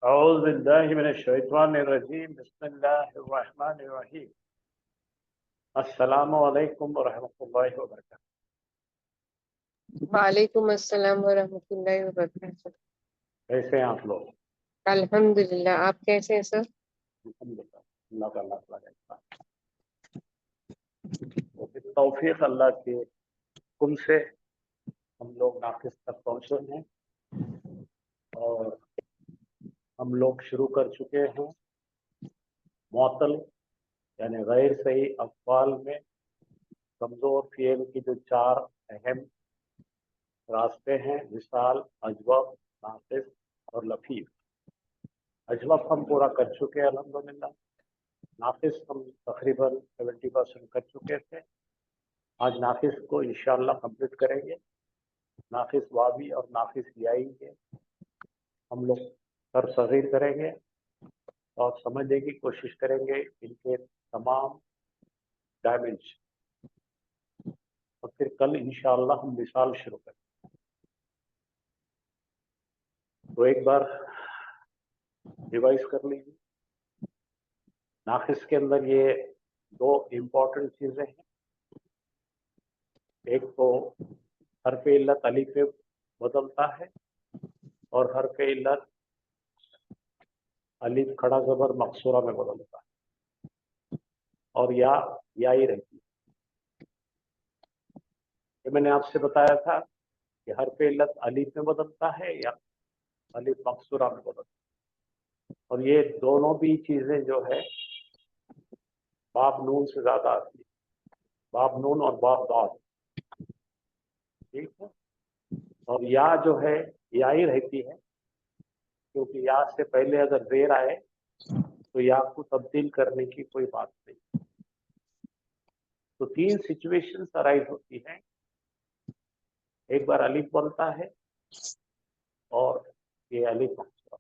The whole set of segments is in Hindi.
औज़ु बिल्लाहि मिनश्शैतानिर्रजीम बिस्मिल्लाहिर्रहमानिर्रहीम। अस्सलामु अलैकुम व रहमतुल्लाहि व बरकातुहू। वालेकुम अस्सलाम वरहमतुल्लाहि वबरकातुहू। कैसे हैं आप लोग? अल्हम्दुलिल्लाह, आप कैसे हैं सर? अल्हम्दुलिल्लाह, अल्लाह का लाख लाख शुक्र। तो तौफीक अल्लाह के हुक्म से हम लोग नाफिस तक पहुंचे हैं और हम लोग शुरू कर चुके हैं मुअत्तल यानी गैर सही अक़वाल में कमजोर फ़ियल की जो चार अहम रास्ते हैं, मिसाल, अजवब, नाक़िस और लफीफ। अजवब हम पूरा कर चुके हैं अल्हम्दुलिल्लाह। नाक़िस हम तकरीबन 70% कर चुके थे। आज नाक़िस को इंशाअल्लाह कंप्लीट करेंगे। नाक़िस वावी और नाक़िस याई के हम लोग सर सग़ीर करेंगे और समझने की कोशिश करेंगे इनके तमाम डायमेंशन, और फिर कल इंशाअल्लाह हम मिसाल शुरू करेंगे। तो एक बार रिवाइज कर लीजिए। नाक़िस के अंदर ये दो इम्पोर्टेंट चीज़ें हैं। एक तो हर्फ इल्लत अलिफ पे बदलता है और हर्फ इल्लत अलिफ खड़ा ज़बर मकसूरा में बदलता है, और या ही रहती है। ये मैंने आपसे बताया था कि हर्फ इल्लत अलिफ में बदलता है या अलिफ मकसूरा में बदलता है, और ये दोनों भी चीज़ें जो है बाब नून से ज़्यादा आती है। बाब नून और बाब दाद, ठीक है। और या जो है या ही रहती है, क्योंकि या से पहले अगर ज़ेर आए तो या को तब्दील करने की कोई बात नहीं। तो तीन सिचुएशंस अराइज होती हैं। एक बार अलिफ बनता है और ये अलिफ मकसूरा।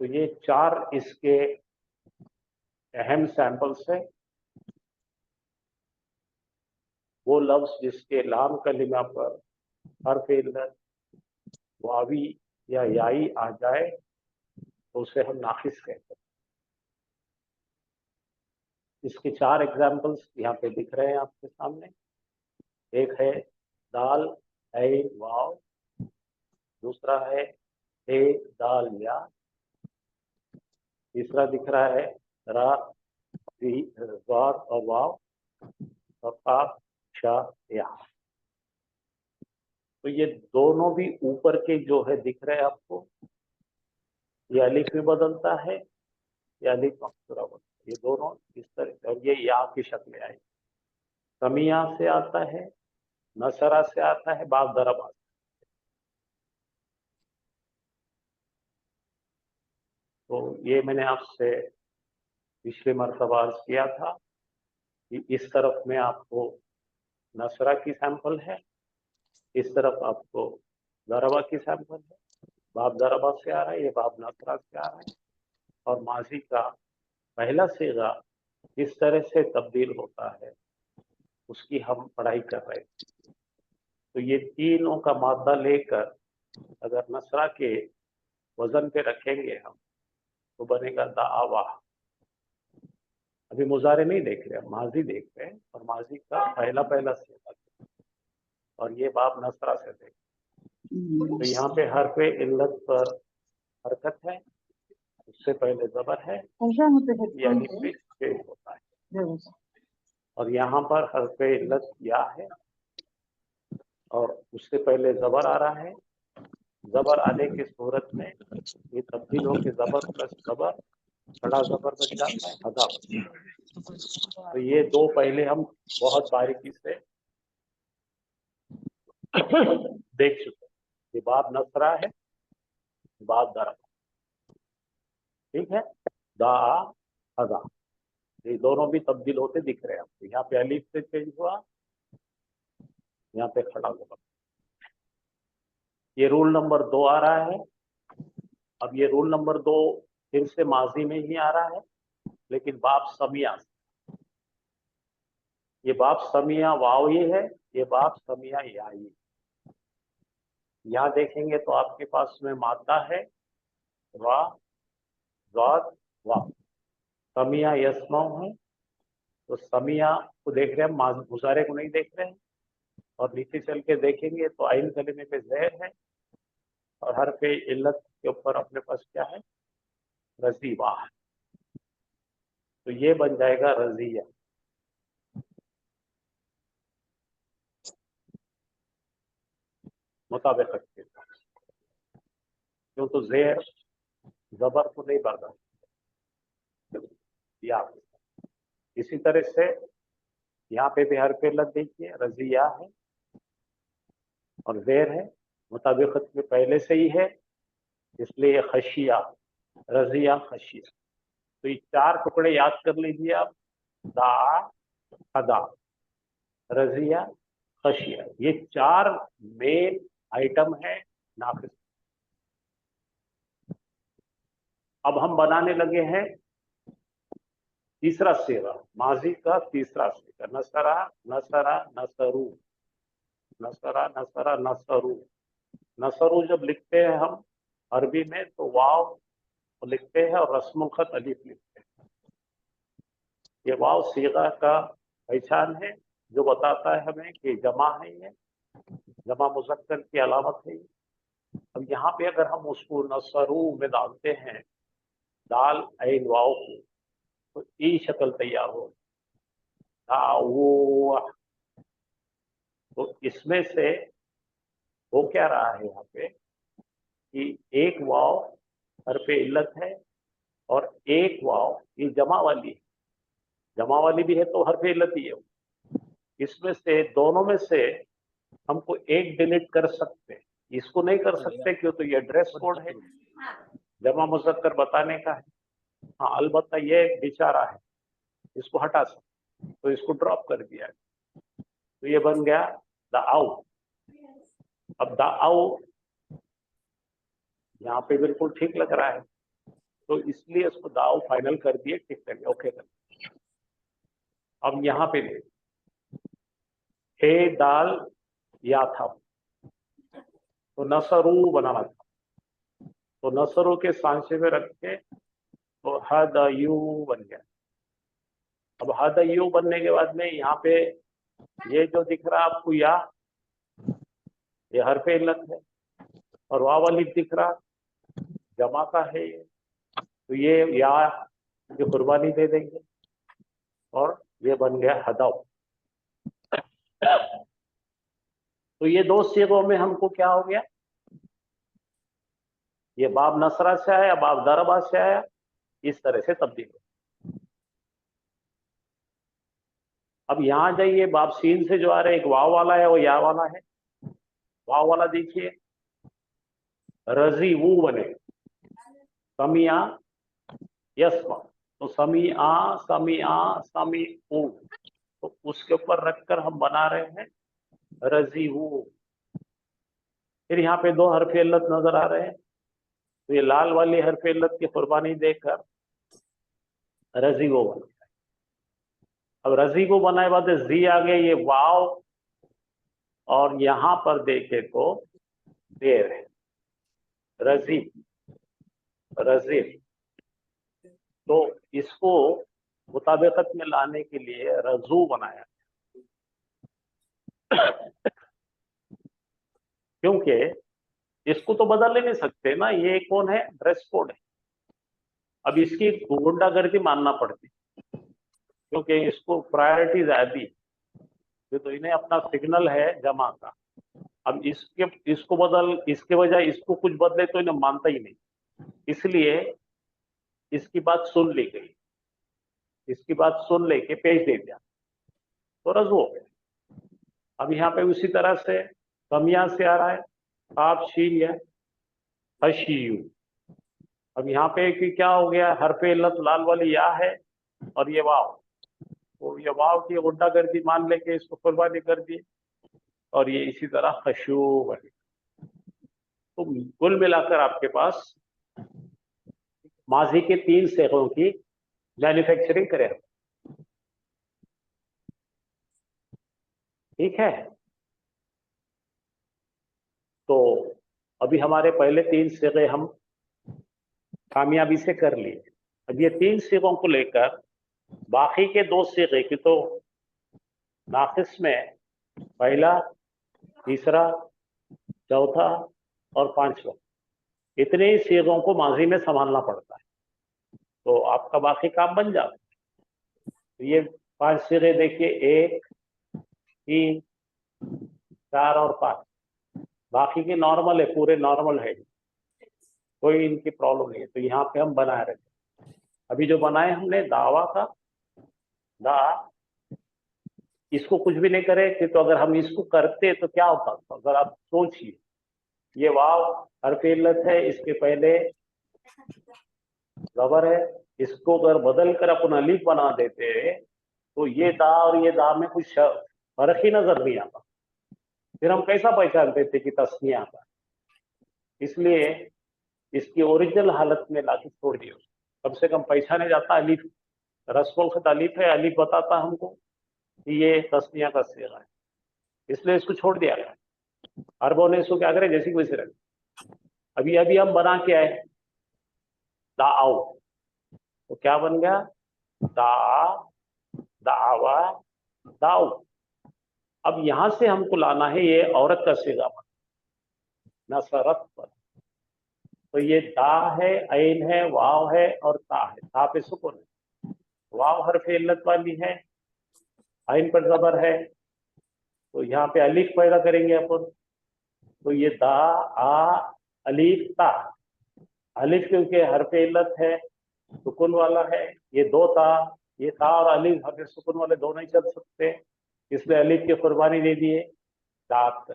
तो ये चार इसके अहम सैंपल्स है। वो लफ्ज जिसके लाम कलिमा पर हर्फ इल्लत वावी या याई आ जाए तो उसे हम नाक़िस कहते हैं। इसके चार एग्जाम्पल्स यहाँ पे दिख रहे हैं आपके सामने। एक है दाल ऐ वाव, दूसरा है ए दाल या, तीसरा दिख रहा है रा ज़ार और वाव, और काफ शा या। तो ये दोनों भी ऊपर के जो है दिख रहे हैं आपको, ये अलिफ में बदलता है या अलिफ मकसूरा बदलता है। ये दोनों इस तरह, और ये या की शक्ल में आई। समिया से आता है, नसरा से आता है, बाब दरबा से। तो ये मैंने आपसे पिछले मरतबा अर्ज किया था कि इस तरफ में आपको नसरा की सैंपल है, इस तरफ आपको दरबा की सैंपल है। बाब दरबा से आ रहा है, ये बाब नसरा से आ रहा है। और माजी का पहला सीगा किस तरह से तब्दील होता है उसकी हम पढ़ाई कर रहे हैं। तो ये तीनों का मादा लेकर अगर नसरा के वजन पे रखेंगे हम तो बनेगा दावा। अभी मुजारे नहीं देख रहे, हम माजी देख रहे हैं, और माजी का पहला पहला सीगा, और ये बाब नसरा से देख। तो यहाँ पे हर्फ इल्लत पर हरकत है, उससे पहले ज़बर है, यानी पेश होता है। और यहाँ पर हर्फ इल्लत या है और उससे पहले ज़बर आ रहा है। ज़बर आने की सूरत में ये तब्दील होकर ज़बर प्लस ज़बर खड़ा ज़बर बन जाता है, हदा बन जाता है। तो ये दो पहले हम बहुत बारीकी से देख चुके हैं। ये बाब नसरा है, बाब दरबा, ठीक है। दा हदा, ये दोनों भी तब्दील होते दिख रहे हैं आपको। यहाँ पे अलीफ से चेंज हुआ, यहाँ पे खड़ा ज़बर। ये रूल नंबर 2 आ रहा है। अब ये रूल नंबर 2 फिर से माजी में ही आ रहा है, लेकिन बाब समिया से। ये बाब समिया वाव ये है, ये बाब समिया या ये। यहाँ देखेंगे तो आपके पास में मादा है वा, ज़ाद, वा। समिया यस्माउ है, तो समिया को देख रहे हैं, मुजारे को नहीं देख रहे हैं। और नीचे चल के देखेंगे तो आइन कलीमे पे ज़ेर है और हर पे इल्लत के ऊपर अपने पास क्या है, रजीवा है। तो ये बन जाएगा रजिया। मुताबिक के साथ, क्यों तो ज़ेर जबर को नहीं बर्दाश्त या। इसी तरह से यहाँ पे भी हर पे इल्लत देखिए, रजिया है और ज़ेर है, मुताबिकत में पहले से ही है, इसलिए खशिया, रजिया खशिया। तो ये चार टुकड़े याद कर लीजिए आप, दा, अदा, रजिया, खशिया, ये चार मेन आइटम है नाफिस। अब हम बनाने लगे हैं तीसरा सेवा, माजी का तीसरा सेवा, नसरा, नसरा, नसरू, नसरा, नसरा, नसरू। नसरू जब लिखते हैं हम अरबी में तो वाव लिखते हैं और रस्मुल खत अलीफ लिखते हैं। ये वाव सीगा का पहचान है जो बताता है हमें कि जमा है, ये जमा मुज़क्कर की अलामत है। अब यहाँ पे अगर हम उसको नसरू में डालते हैं, दाल ऐन वाव को, तो ई शक्ल तैयार हो, तो इसमें से हो क्या रहा है यहाँ पे कि एक वाव हरफ इल्लत है और एक वाव ये जमा वाली है, जमा वाली भी है तो हरफ इल्लत ही है। इसमें से दोनों में से हमको एक डिलीट कर सकते हैं, इसको नहीं कर सकते क्यों, तो ये ड्रेस कोड है, जमा मुज़क्कर बताने का है। हाँ, अलबत्ता ये बेचारा है, इसको हटा सकते, तो इसको ड्रॉप कर दिया, तो ये बन गया द आउ। अब द आउ यहाँ पे बिल्कुल ठीक लग रहा है, तो इसलिए इसको दाव फाइनल कर दिए, टिक कर दिया, ओके कर दिया। अब यहाँ पे देख, हे दाल या था, तो नसरू बनाना था, तो नसरू के सांसे में रख के तो हदयू बन गया। अब हदयू बनने के बाद में यहाँ पे ये जो दिख रहा है आपको या, ये हरफ इल्लत है और वाव वाली दिख रहा जमा का है ये, तो ये या की कुर्बानी दे देंगे और ये बन गया हदाव। तो ये दो सीगों में हमको क्या हो गया, ये बाब नसरा से आया, बाब दरबा से आया, इस तरह से तब्दील हो। अब यहां जाइए, बाब सीन से जो आ रहा है, एक वाव वाला है वो या वाला है। वाव वाला देखिए, रजी वो बने, समिया यस्मा, तो समिया, समिया, समी ऊ, तो उसके ऊपर रखकर हम बना रहे हैं रजी वो। फिर यहाँ पे दो हरफ इल्लत नजर आ रहे हैं, तो ये लाल वाली हरफ इल्लत की कुर्बानी देकर रजी वो बना। अब रजी को बनाए बाद जी आ गए, ये वाव और यहां पर देखे तो देर है, रजी, रजी। तो इसको मुताबिकत में लाने के लिए रजू बनाया, क्योंकि इसको तो बदल ही नहीं सकते ना, ये कौन है, ड्रेस कोड है। अब इसकी गुंडागर्दी मानना पड़ती, क्योंकि इसको प्रायोरिटी ज्यादा, तो इन्हें अपना सिग्नल है जमा का। अब इसको बदल, इसके बजाय इसको कुछ बदले तो इन्हें मानता ही नहीं, इसलिए इसकी बात सुन ली गई, इसकी बात सुन लेके पेश दे दिया, तो रजू हो गया। अब यहाँ पे उसी तरह से कमिया से आ रहा है, आप शील है हशीयू। अब यहाँ पे कि क्या हो गया, हरफ इल्लत लाल वाली या है और ये वाव, तो ये वाव की गुंडागर्दी मान लेके इसको कुर्बानी कर दी और ये इसी तरह खशू बने। तो कुल मिलाकर आपके पास माजी के तीन सेगों की मैन्युफैक्चरिंग करें, ठीक है। तो अभी हमारे पहले 3 सिगे हम कामयाबी से कर लिए। अब ये 3 सिगों को लेकर बाकी के 2 सिगे की तो नाकिस में पहला, तीसरा, चौथा और 5वां, इतने ही सिगों को माजी में संभालना पड़ता है, तो आपका बाकी काम बन जाता है। तो ये 5 सिगे देखिए, 1, 3, 4 और 5, बाकी के नॉर्मल है, पूरे नॉर्मल है, कोई इनकी प्रॉब्लम नहीं है। तो यहाँ पे हम बनाए रखे। अभी जो बनाए हमने दावा का दा, इसको कुछ भी नहीं करे कि, तो अगर हम इसको करते तो क्या होता? तो अगर आप सोचिए, ये वाव हर्फ इल्लत है, इसके पहले जबर है, इसको अगर बदल कर अपन अलीफ बना देते तो ये दा और ये दा में कुछ फर्क ही नजर नहीं आता। फिर हम कैसा पहचानते थे कि तस्निया आता? इसलिए इसकी ओरिजिनल हालत में लाके छोड़ दिया, कम से कम पहचाने जाता। अलीफ रस्मुल खत अलीफ है, अलीफ बताता हमको कि ये तस्निया का सिगा है, इसलिए इसको छोड़ दिया गया। अरबों ने इसको क्या करे, जैसी वैसे रख। अभी अभी हम बना के आए दाओ, तो क्या बन गया? दा, दावा, दाऊ। अब यहां से हमको लाना है ये औरत का सिगा बन, नसरत पर। तो ये दा है, ऐन है, वाव है और ता है। ता पे सुकून है, वाव हर्फ इल्लत वाली है, ऐन पर जबर है, तो यहाँ पे अलीफ पैदा करेंगे अपन। तो ये दा, आ, अलीफ, ता। अलीफ क्योंकि हर्फ इल्लत है, सुकून वाला है, ये 2 ता, ये ता और अलीफ हर्फ सुकून वाले दोनों ही चल सकते, इसलिए अलीफ की कुर्बानी दे दिए, दात कर।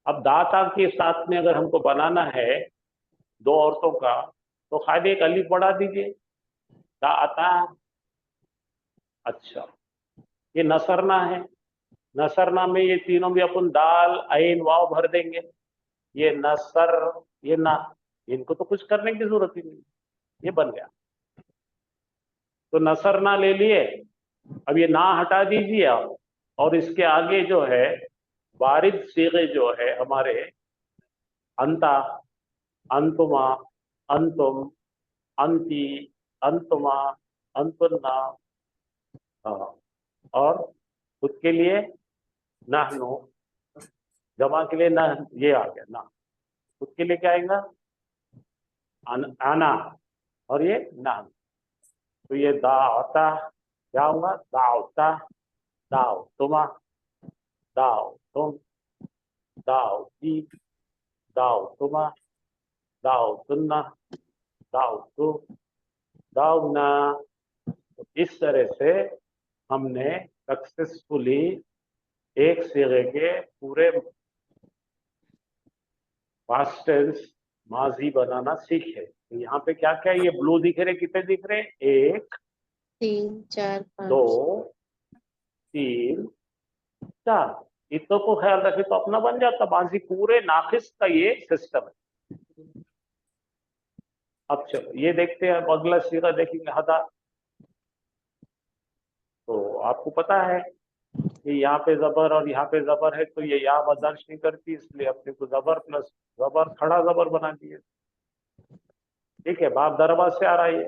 अब दाता के साथ में अगर हमको बनाना है 2 औरतों का, तो खाली एक अलीफ बढ़ा दीजिए, दाता। अच्छा, ये नसरना है, नसरना में ये तीनों भी अपन दाल, ऐन, वाव भर देंगे। ये नसर, ये ना, इनको तो कुछ करने की जरूरत ही नहीं, ये बन गया। तो नसरना ले लिए। अब ये ना हटा दीजिए आप, और इसके आगे जो है वारिद सीगे जो है हमारे, अंता, अंतुमा, अंतुम, अंती, अंतुमा, अंतुन्ना, और खुद के लिए नहनु, जमा के लिए ना, ये आ गया ना। खुद के लिए क्या आएगा? आना, और ये ना। तो ये दावता क्या होगा? दावता, दाव तुमा, दाव तुम, दाव ती, दाव तुमा, दाव तुन्ना, दाव तु, दाव ना। तो इस तरह से हमने सक्सेसफुली एक सिगे के पूरे पास्ट टेंस माजी बनाना सीखे। तो यहाँ पे क्या क्या ये ब्लू दिख रहे, कितने दिख रहे? 1, 3, 4, 2, 5। 3, 4, इतनों को ख्याल रखे तो अपना बन जाता माजी। पूरे नाकिस का ये सिस्टम है। अब चलो ये देखते हैं, अब अगला सीगा देखेंगे, हदा। तो आपको पता है कि यहाँ पे जबर और यहाँ पे जबर है, तो ये यहाँ बर्दाश्त नहीं करती, इसलिए अपने को जबर प्लस जबर, खड़ा जबर बना दिए। ठीक है, बाप दरबा से आ रहा है,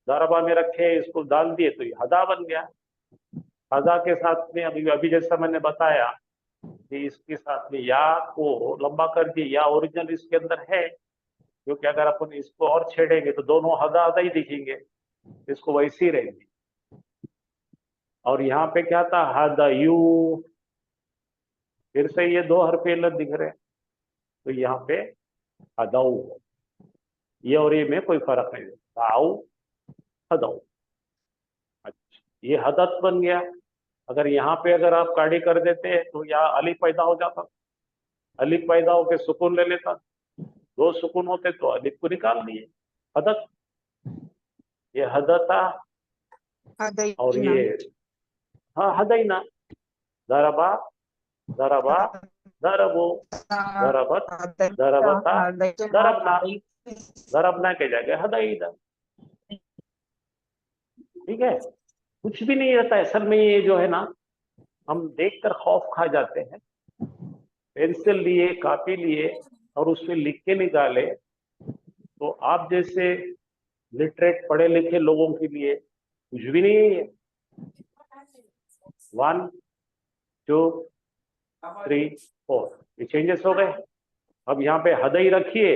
दरबा में रखे, इसको डाल दिए, तो ये हदा बन गया। हदा के साथ में अभी अभी जैसा मैंने बताया कि इसके साथ में या को लंबा कर दिए, या ओरिजिनल इसके अंदर है, क्योंकि अगर अपन इसको और छेड़ेंगे तो दोनों हदा हदा ही दिखेंगे, इसको वैसे ही रहेंगे। और यहाँ पे क्या था? हदयू, फिर से ये 2 हरफ इल्लत दिख रहे हैं, तो यहाँ पे हदऊ, ये और ये में कोई फर्क नहीं है, दाऊ, हदऊ। अच्छा, ये हदत बन गया। अगर यहाँ पे अगर आप काड़ी कर देते तो यहाँ अलीफ पैदा हो जाता, अलीफ पैदा होकर सुकून ले लेता, 2 सुकून होते तो अलीफ को निकाल लिए, हदत। ये हदता, और ये हाँ हदैना, दरबा, दरबा, दरबो, दरबत, दरबता, दरबना, दरबना के जाके हदैना। ठीक है, कुछ भी नहीं रहता असल में। ये जो है ना, हम देखकर खौफ खा जाते हैं पेंसिल लिए, कॉपी लिए और उसमें लिख के निकाले, तो आप जैसे लिटरेट पढ़े लिखे लोगों के लिए कुछ भी नहीं है ये। 1 2 3 4 ये चेंजेस हो गए। अब यहाँ पे हदई रखिए,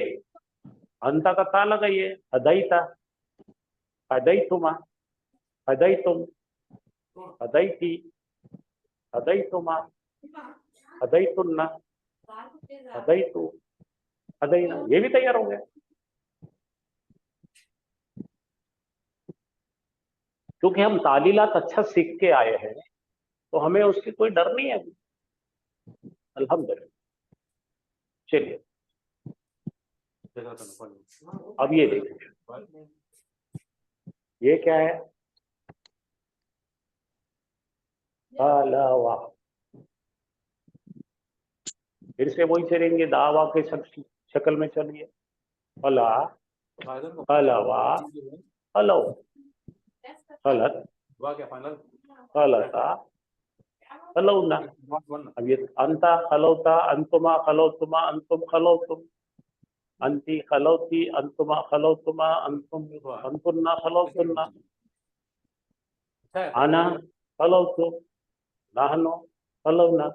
अंता का ता लगाइए, हदईता, हदईतुमा, हदईतुम, हदईती, हदईतुमा, हदईतुन्ना, हदईतु, हदईना, ये भी तैयार हो गया। क्योंकि हम तालीलात अच्छा सीख के आए हैं, तो हमें उसकी कोई डर नहीं है। अल्हम्दुलिल्लाह। चलिए अब ये देखिए, ये क्या है? अलावा। फिर से वही चलेंगे, दावा के शक्ल में चलिए। अला, अलावा, हलो, हलत, हलता, हलौना। अब ये अंता खलौता, अंतुमा खलौतुमा, अंतुम खलौतुम, अंती खलौती, अंतुमा खलौतुमा, अंतुम अंतुन्ना खलौतुन्ना, आना खलौतु, नाहनो खलौना।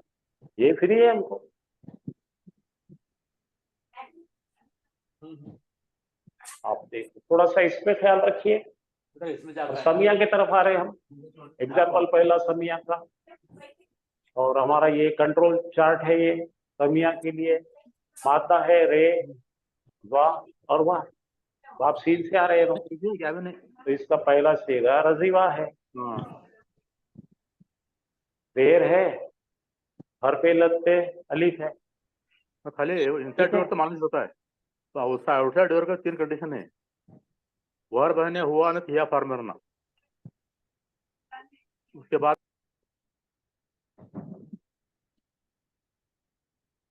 ये फ्री है हमको। आप देखो, थोड़ा सा इसमें ख्याल रखिए। समिया की तरफ आ रहे हैं हम। एग्जाम्पल पहला समिया का, और हमारा ये कंट्रोल चार्ट है। ये समिया के लिए माता है रे, वाह और वाह। तो आप सीन से आ रहे हो, तो इसका पहला शेरा रजीवा है। रेर है, हर पे लगते अलीफ है। खाली इनसाइड डोर तो मालूम होता है, तो आउटसाइड डोर का 3 कंडीशन है। वर बहने हुआ न थिया फार्मर ना। उसके बाद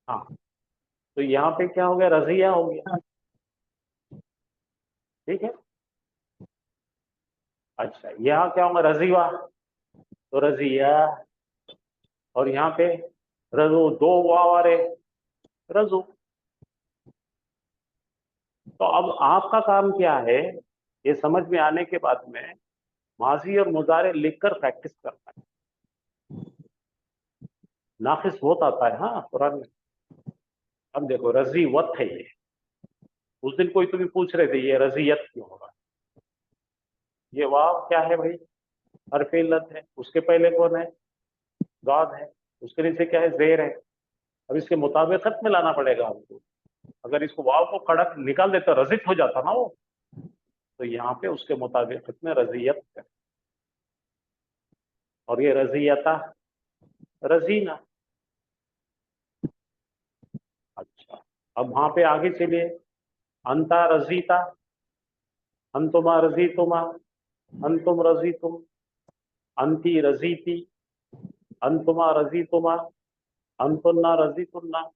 हाँ, तो यहाँ पे क्या हो गया? रजिया हो गया। ठीक है। अच्छा, यहाँ क्या होगा? रजीवा, तो रजिया। और यहाँ पे रजू, 2 वाव आ रहे, रजू। तो अब आपका काम क्या है? ये समझ में आने के बाद में माजी और मुजारे लिखकर प्रैक्टिस करना है। नाकिस बहुत आता है हाँ कुरान में। अब देखो, रजीवत है ये। उस दिन कोई तुम्हें पूछ रहे थे ये रजियत क्यों हो रहा है? ये वाव क्या है भाई? हरफ इल्लत है। उसके पहले कौन है? गाद है। उसके नीचे क्या है? जेर है। अब इसके मुताबिकत में लाना पड़ेगा हमको। अगर इसको वाव को खड़ा निकाल देता, रजित हो जाता ना वो। तो यहाँ पे उसके मुताबिकत में रजियत है। और ये रजियता, रजीना। अच्छा, अब वहां पे आगे चलिए। अंता रजीता, अंतुमा रजीतुमा, अंतुम रजीतुम, अंती रजीती, अंतुमा रजीतुमा, अंतुन्ना रजीतुन्ना,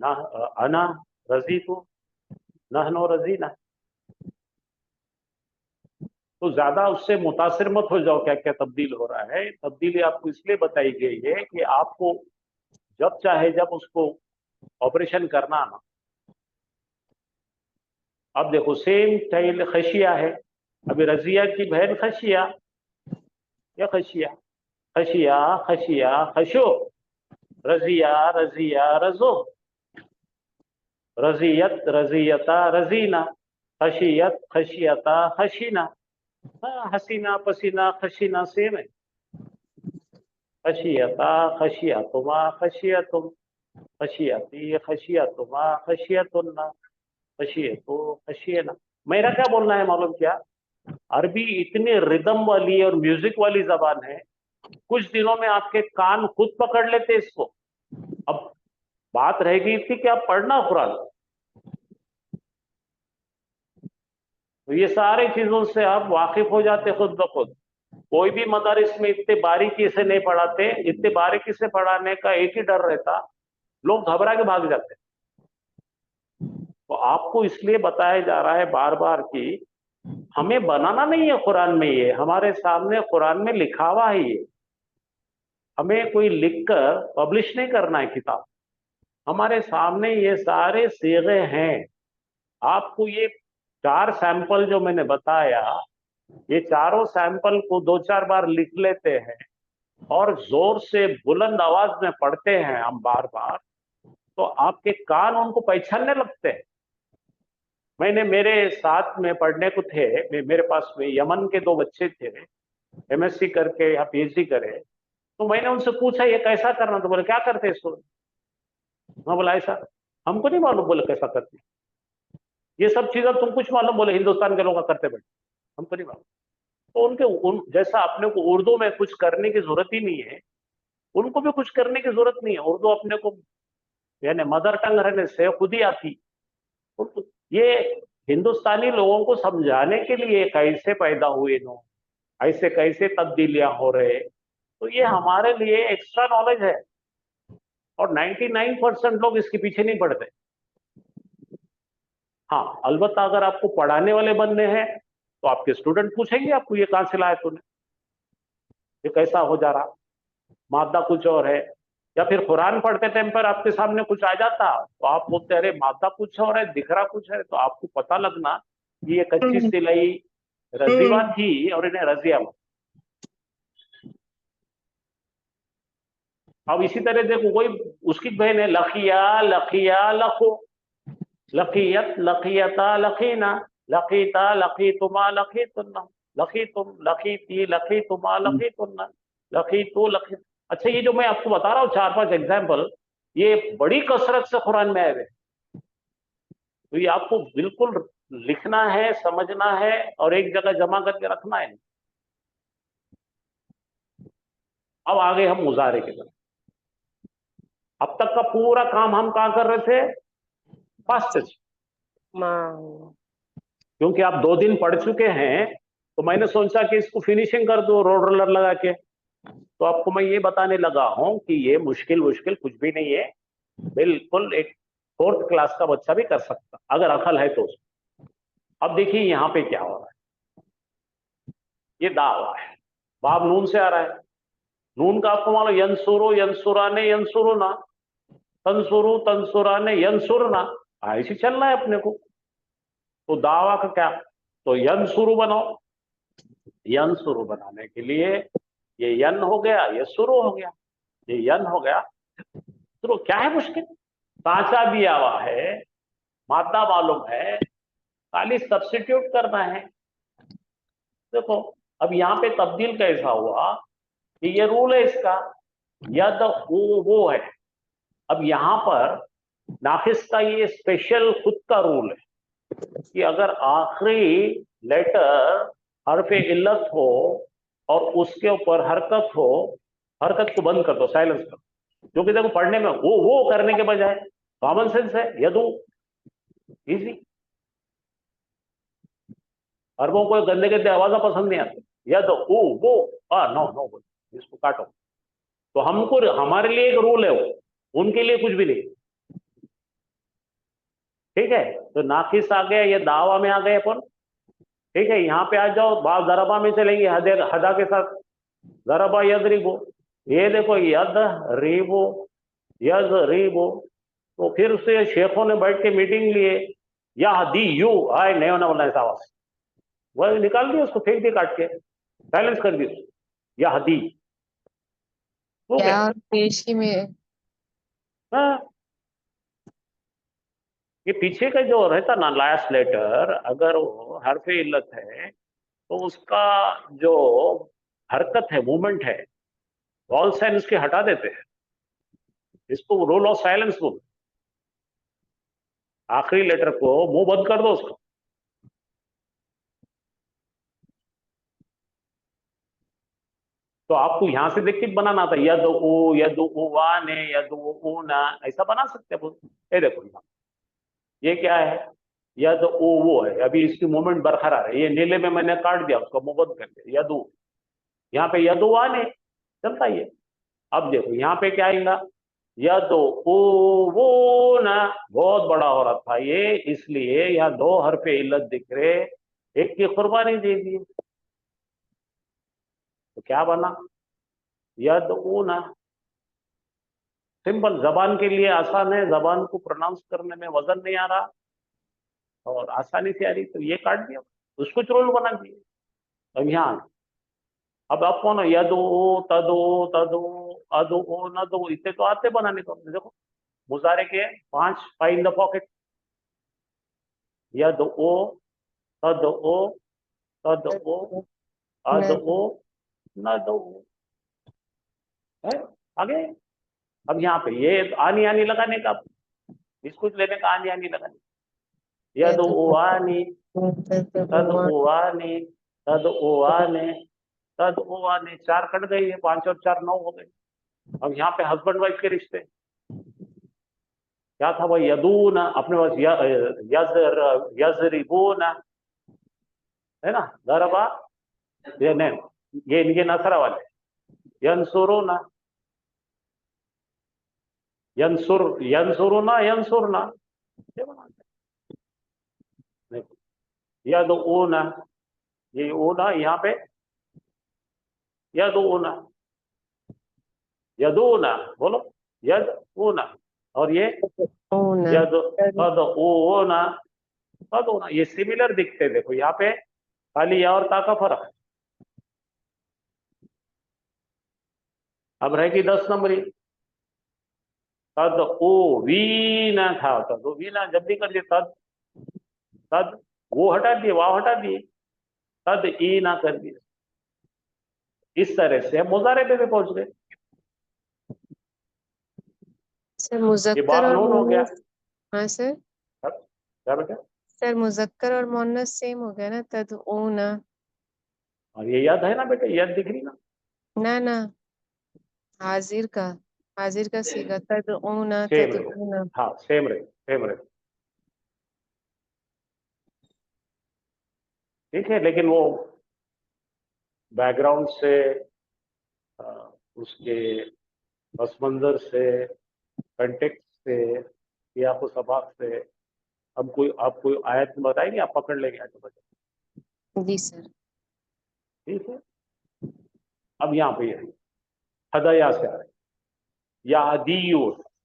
ना अना रजीतु, नहनो रजीना। तो ज्यादा उससे मुतासिर मत हो जाओ क्या क्या तब्दील हो रहा है। तब्दीली आपको इसलिए बताई गई है कि आपको जब चाहे जब उसको ऑपरेशन करना ना। अब देखो, सेम चाइल्ड खशिया है। अभी रजिया की बहन खशिया या खशिया, खशिया खशिया खशो, रजिया रजिया रजो, रजियत रजियता रजीना, खशियत खशियता खशीना। हाँ, हसीना पसीना खशीना सेम है। खशियता खशियतुमा खशियतुम, खशियती खशियतुमा खशियतुन्ना, खशियतु खशियना। मेरा क्या बोलना है मालूम क्या? अरबी इतनी रिदम वाली और म्यूजिक वाली जबान है, कुछ दिनों में आपके कान खुद पकड़ लेते इसको। अब बात रह गई थी कि आप पढ़ना कुरान, तो ये सारी चीजों से आप वाकिफ हो जाते खुद ब खुद। कोई भी मदारिस में इतने बारीकी से नहीं पढ़ाते। इतने बारीकी से पढ़ाने का एक ही डर रहता, लोग घबरा के भाग जाते। तो आपको इसलिए बताया जा रहा है बार बार कि हमें बनाना नहीं है कुरान में, ये हमारे सामने कुरान में लिखा हुआ है। ये हमें कोई लिखकर पब्लिश नहीं करना है किताब, हमारे सामने ये सारे सीगे हैं। आपको ये 4 सैंपल जो मैंने बताया, ये चारों सैंपल को 2-4 बार लिख लेते हैं और जोर से बुलंद आवाज में पढ़ते हैं हम बार बार, तो आपके कान उनको पहचानने लगते हैं। मैंने, मेरे साथ में पढ़ने को थे, मेरे पास में यमन के 2 बच्चे थे, एमएससी करके या पीएचडी करे, तो मैंने उनसे पूछा ये कैसा करना, तो बोले क्या करते हैं इसको। मैं बोला ऐसा, हमको नहीं मालूम, बोले कैसा करते, ये सब चीजें तुम कुछ मालूम, बोले हिंदुस्तान के लोग करते बैठे, हमको नहीं मालूम। तो उन जैसा अपने को उर्दू में कुछ करने की जरूरत ही नहीं है, उनको भी कुछ करने की जरूरत नहीं है। उर्दू अपने को यानी मदर टंग रहने से खुद ही आती। तो ये हिंदुस्तानी लोगों को समझाने के लिए कैसे पैदा हुए नो, ऐसे कैसे तब्दीलियां हो रहे, तो ये हमारे लिए एक्स्ट्रा नॉलेज है और 99% लोग इसके पीछे नहीं पड़ते। हाँ, अलबत्ता अगर आपको पढ़ाने वाले बनने हैं तो आपके स्टूडेंट पूछेंगे आपको ये कहां से लाया तूने, ये कैसा हो जा रहा, मादा कुछ और है। या फिर कुरान पढ़ते टाइम पर आपके सामने कुछ आ जाता तो आप बोलते अरे मादा कुछ और है, दिख रहा कुछ है, तो आपको पता लगना कि ये कच्ची सिलाई रजीवा थी और इन्हें रजिया में। अब इसी तरह देखो, कोई उसकी बहन है, लखिया लखिया लखो, लखियत लखियता लखीना, लखीता लखी तुमा लखी तुन्ना, लखी तुम लखी ती लखी तुमा लखी तुन्ना, लखी तो लखी। अच्छा, ये जो मैं आपको बता रहा हूँ 4-5 एग्जाम्पल, ये बड़ी कसरत से कुरान में आए हुए, तो ये आपको बिल्कुल लिखना है, समझना है और एक जगह जमा करके रखना है। अब आगे हम मुजारे की तरफ। अब तक का पूरा काम हम कहां कर रहे थे, पास्ट टेंस, क्योंकि आप 2 दिन पढ़ चुके हैं, तो मैंने सोचा कि इसको फिनिशिंग कर दो रोड रोलर लगा के। तो आपको मैं ये बताने लगा हूं कि ये मुश्किल कुछ भी नहीं है, बिल्कुल एक 4th क्लास का बच्चा भी कर सकता अगर अकल है तो। अब देखिए यहां पे क्या हो रहा है, ये दावा है, बाब नून से आ रहा है। नून का आपको मालूम, यंसुरो यंसुराने यंसुरुना, तंसुरु तंसुराने यंसुरना, ऐसे चलना है अपने को। तो दावा का क्या, तो यंसुरु बनाओ, यंसुरु बनाने के लिए ये यन हो गया, ये सुरु हो गया, ये यन हो गया। तो क्या है मुश्किल, सांचा दिया हुआ है, मादा मालूम है, खाली सब्स्टिट्यूट करना है। देखो अब यहाँ पे तब्दील कैसा हुआ कि ये रूल है इसका, यद वो है। अब यहाँ पर नाफिस का ये स्पेशल खुद का रूल है कि अगर आखिरी लेटर हरफे इल्लत हो और उसके ऊपर हरकत हो, हरकत को बंद कर दो, साइलेंस कर दो। क्योंकि देखो पढ़ने में वो करने के बजाय कॉमन सेंस है, यदु इजी। अरबों को गंदे गंदे आवाजा पसंद नहीं आती, यद वो नो नो, इसको काटो। तो हमको, हमारे लिए एक रूल है वो, उनके लिए कुछ भी नहीं। ठीक है, तो नाकिस आ गया, ये दावा में आ गए अपन। ठीक है, यहाँ पे आ जाओ, बाल दरबा में चलेंगे, हदा के साथ, दरबा यद रिबो, ये देखो यद रिबो यद रिबो। तो फिर उससे शेखों ने बैठ के मीटिंग लिए, या दी यू आए नहीं होना बोलना ऐसा आवाज, वह निकाल दिया, उसको फेंक दिया काट के, साइलेंस कर दिया, या हदी हो गया। क्या पेशी में हाँ, ये पीछे का जो रहता ना लास्ट लेटर, अगर वो हरफे इल्लत है तो उसका जो हरकत है, मूवमेंट है, वॉल साइन उसके हटा देते हैं, इसको रोल ऑफ साइलेंस बोल। आखिरी लेटर को मुंह बंद कर दो उसको। तो आपको यहां से देख के बनाना था, यद उ वा ने, यद उ ना, ऐसा बना सकते हैं। ये देखो यहाँ, ये क्या है, यद वो है, अभी इसकी मूवमेंट बरकरार है, ये नीले में मैंने काट दिया, उसका मुंह बंद कर दिया, यदु। यहाँ पे यदु वा ने चलता ही है। अब देखो यहाँ पे क्या आएगा, यदु वो ना, बहुत बड़ा हो रहा था ये, इसलिए यहाँ 2 हरफे इल्लत दिख रहे, एक की कुर्बानी दे दी। तो क्या बना, यदऊना। सिंपल, जबान के लिए आसान है, जबान को प्रोनाउंस करने में वजन नहीं आ रहा और आसानी से आ रही, तो ये काट दिया, उसको रोल बना दिए। अब यहाँ अब आप कौन, यदो तदो तदो अदो नदो, इतने तो आते बनाने को। देखो मुजारे के 5 इन द पॉकेट, यदो तदो तदो अदो नदो है। आगे अब यहाँ पे ये आनी आनी लगाने का, इसको लेने का, आनी आनी लगाने, यदो आनी तद ओवाने तद ओवाने तद ओवाने, 4 कट गई है, 5 और 4 9 हो गए। अब यहाँ पे हस्बैंड वाइफ के रिश्ते क्या था भाई, यदूना अपने पास यजरिबूना है ना, दरबा ये नहीं, ये इनके नसरा वाले, यंसुरुना यंसुरुना ये बनाते हैं। यदऊना, ये ऊना यहाँ पे यदऊना, यदूना बोलो, यदऊना, और ये यद तदऊना तदऊना, ये सिमिलर दिखते हैं। देखो यहाँ पे खाली या और ता का फर्क है। अब रहेगी 10 नंबरी, तद ओ वीना था, तद ओ वीना जब भी कर दिए, तद तद वो हटा दिए, वाव हटा दिए, तद ई ना कर दिए। इस तरह से हम मुजारे पे भी पहुंच गए। सर ये मुजक्कर बात और नोट हो गया। मुन्नस। हाँ सर। क्या बेटा, सर मुजक्कर और मुन्नस सेम हो गया ना, तदऊना। और ये याद है ना बेटा, याद दिख रही ना, ना ना, हाजिर का, हाजिर का सीगा, तदऊना सेम रहे, तदऊना। हाँ सेम रहे, सेम रहे, ठीक है। लेकिन वो बैकग्राउंड से, उसके पस मंजर से, कंटेक्ट से, या आपको सबक से, अब कोई आप कोई आयत में बताएंगे, आप पकड़ लेंगे आयत, जी सर। ठीक है। अब यहाँ पे यही हदया से आ रहे, यादियो,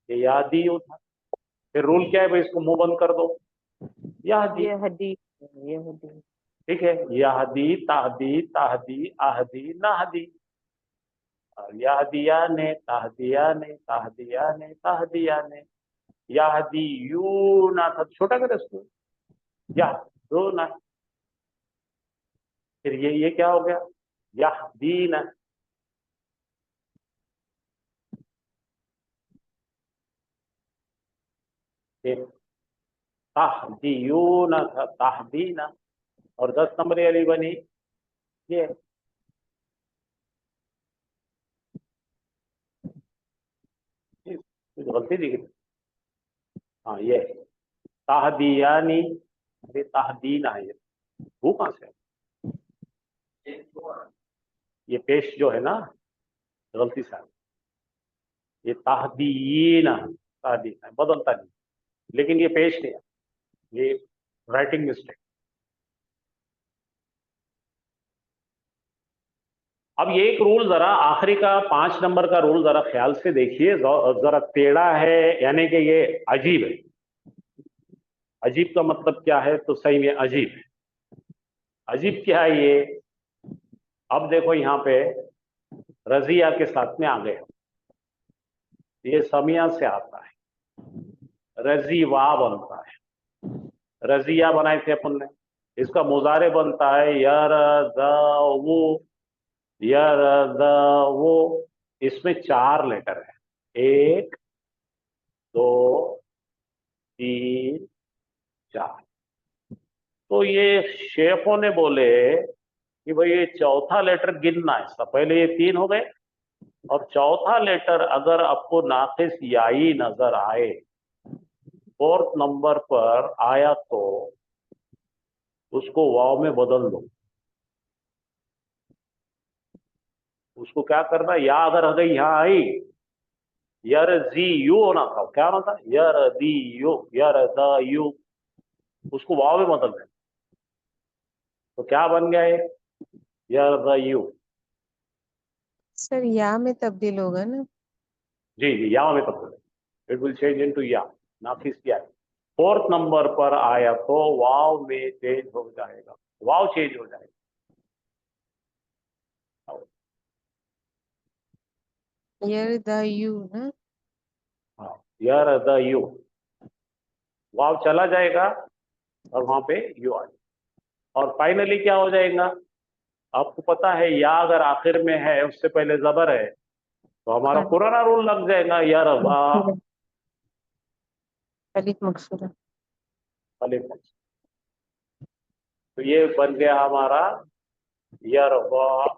ये यादियो था, फिर रूल क्या है भाई, इसको मुंह बंद कर दो, यादी, यहदी ठीक है, यादी ताहदी ताहदी आहदी नाहदी, यादिया ने ताहदिया ने ताहदिया ने ताहदिया ने, यादी यू ना था, छोटा कर इसको, या दो ना, फिर ये क्या हो गया, याहदीना, फिर ताहदीयूना था, ताहदीना, और 10 नंबर वाली बनी ये, कुछ गलती दिख रही, हाँ ये ताहदियानी, अरे ताहदीना है, ये वो कहाँ से है? ये पेश जो है ना, गलती से, ये ताहदीना, ताहदीना बदलता नहीं, लेकिन ये पेश नहीं है, ये राइटिंग मिस्टेक। अब ये एक रूल जरा आखिरी का 5 नंबर का रूल जरा ख्याल से देखिए, जरा टेढ़ा है, यानी कि ये अजीब है। अजीब का मतलब क्या है, तो सही में अजीब है। अजीब क्या है ये, अब देखो यहाँ पे रजिया के साथ में आ गए, ये समिया से आता है, रजीवा बनता है, रजिया बनाए थे अपन ने, इसका मुजारे बनता है यरदवु, यरदवु, इसमें 4 लेटर है, 1 2 3 4। तो ये शेखों ने बोले कि भाई ये चौथा लेटर गिनना है, सब पहले ये 3 हो गए, और चौथा लेटर अगर आपको नाकिस याई नजर आए, 4th नंबर पर आया, तो उसको वाव में बदल दो। उसको क्या करना, या अगर अगर यहाँ आई, यर जी यू होना था, क्या होना था, यर दी यू, यर द यू, उसको वाव में बदल देना, तो क्या बन गया, यर द यू, सर या में तब्दील होगा ना? जी जी, या में तब्दील, इट विल चेंज इनटू या, नाफिस किया है। 4th नंबर पर आया तो वाव में चेंज हो जाएगा, वाव चेंज हो जाएगा। यरदायु ना? हाँ, यर द यू, वाव चला जाएगा और वहां पे यू आ जाएगा। और फाइनली क्या हो जाएगा, आपको पता है या अगर आखिर में है, उससे पहले जबर है, तो हमारा पुराना रूल लग जाएगा, यरदा अलिफ मकसूरा। अलिफ। तो ये बन गया हमारा यरदा,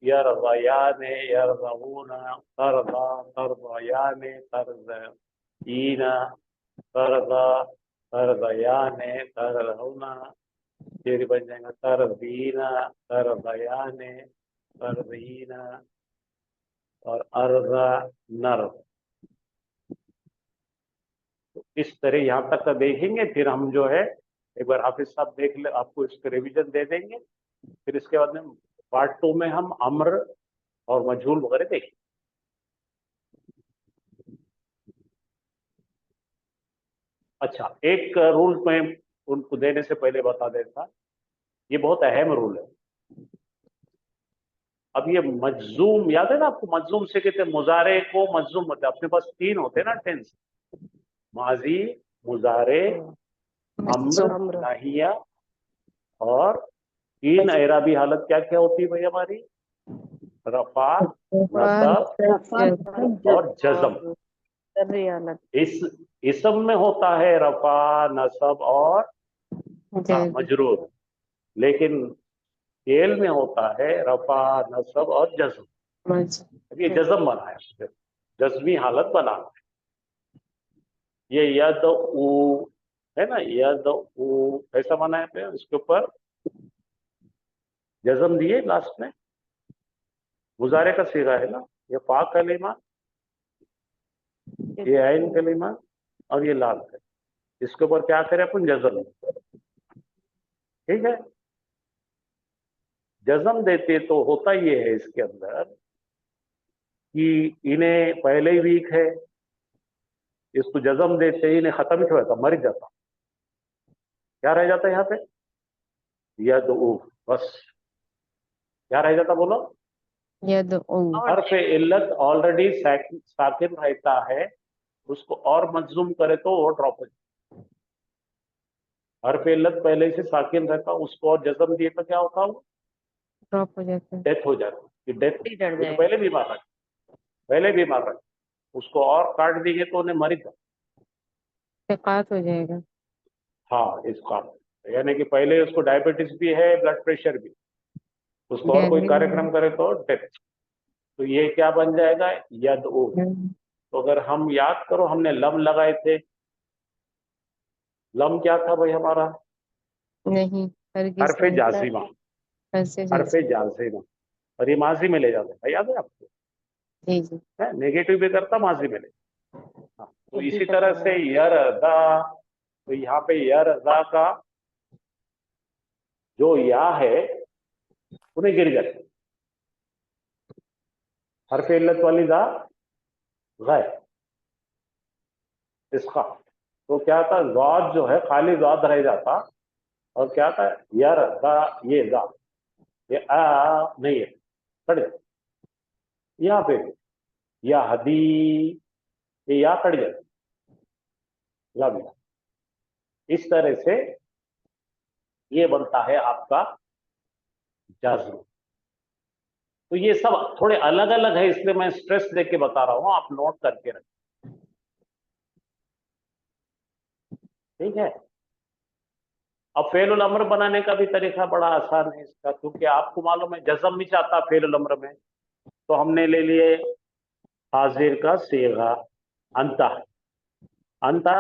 यरदयाने, यरदऊना, तरदा, तरदयाने, तरदईना, तरदा, तरदयाने, तरदऊना। ये बन जाएगा तरदीना, तरदयाने, तरदीना और अर्दा नर। तो इस तरह यहाँ तक का देखेंगे, फिर हम जो है एक बार हाफिज साहब देख ले, आपको इसका रिवीजन दे देंगे। फिर इसके बाद में पार्ट 2 में हम अम्र और मजहूल वगैरह देखेंगे। अच्छा, एक रूल में उनको देने से पहले बता देता, ये बहुत अहम रूल है। अब ये मजजूम याद है ना आपको, मजजूम से कहते हैं मुजारे को मजजूम होता है। अपने पास 3 होते हैं ना टेंस, माजी, मुजारे, अम्र, अम्र। नाहिया। और 3 एराबी हालत क्या क्या होती है भाई हमारी, रफा, नसब और जज़म। इस इसम में होता है रफा, नसब और मजरूर, लेकिन फेल में होता है रफा, नसब और जज्म। अब ये जज्म बना है, जज्मी हालत बना है। ये यद ऊ है ना, यद ऊ ऐसा बना है, उसके ऊपर जज्म दिए लास्ट में। मुजारे का सीगा है ना, ये फा कलीमा, ये आइन कलीमा और ये लाल है, इसके ऊपर क्या करें अपन, जज्म। ठीक है, जज्म देते तो होता ये है इसके अंदर कि इन्हें पहले ही वीक है, इसको जज्म देते ही इन्हें खत्म ही हो जाता, मर जाता। क्या रह जाता है यहाँ पे, यद ऊ, बस क्या रह जाता बोलो, हर्फ इल्लत ऑलरेडी साकिन रहता है, उसको और मजलूम करे तो वो ड्रॉप हो जाता। हर्फ इल्लत पहले से साकिन रहता, उसको और जज्म दिए तो क्या होता, वो ड्रॉप हो जाता है, डेथ हो जाती। डेथ तो पहले बीमार रख, पहले बीमार रख, उसको और काट देंगे तो उन्हें मर जाता, इस्तेकात हो जाएगा। हाँ इसका, यानी कि पहले उसको डायबिटीज भी है, ब्लड प्रेशर भी, उसको और कोई कार्यक्रम करे तो डेथ। तो ये क्या बन जाएगा, यद ऊ। तो अगर हम याद करो, हमने लम लगाए थे, लम क्या था भाई हमारा, नहीं, हरफे जाजिमा, हरफे जाजिमा, और ये माजी में ले जाते हैं, याद है आपको, जी जी, नेगेटिव भी करता, माजी में ले। हाँ, तो इसी तरह से यरदा, तो यहाँ पे यरदा का जो या है उन्हें गिर जाते, हरफे इल्लत वाली दा गै, इसका तो क्या था, ज़ाद जो है खाली ज़ाद रह जाता, और क्या था यरदा, ये दा, ये आ नहीं है, कट जाता। यहाँ पे या हदी, ये या कट जाता, लग जाता। इस तरह से ये बनता है आपका जज्म। तो ये सब थोड़े अलग अलग है, इसलिए मैं स्ट्रेस देके बता रहा हूं, आप नोट करके रखें। ठीक है, अब फेलुल अम्र बनाने का भी तरीका बड़ा आसान है इसका, क्योंकि आपको मालूम है जज्म भी चाहता फेलुल अम्र में, तो हमने ले लिए हाजिर का सीगा, अंता, अंता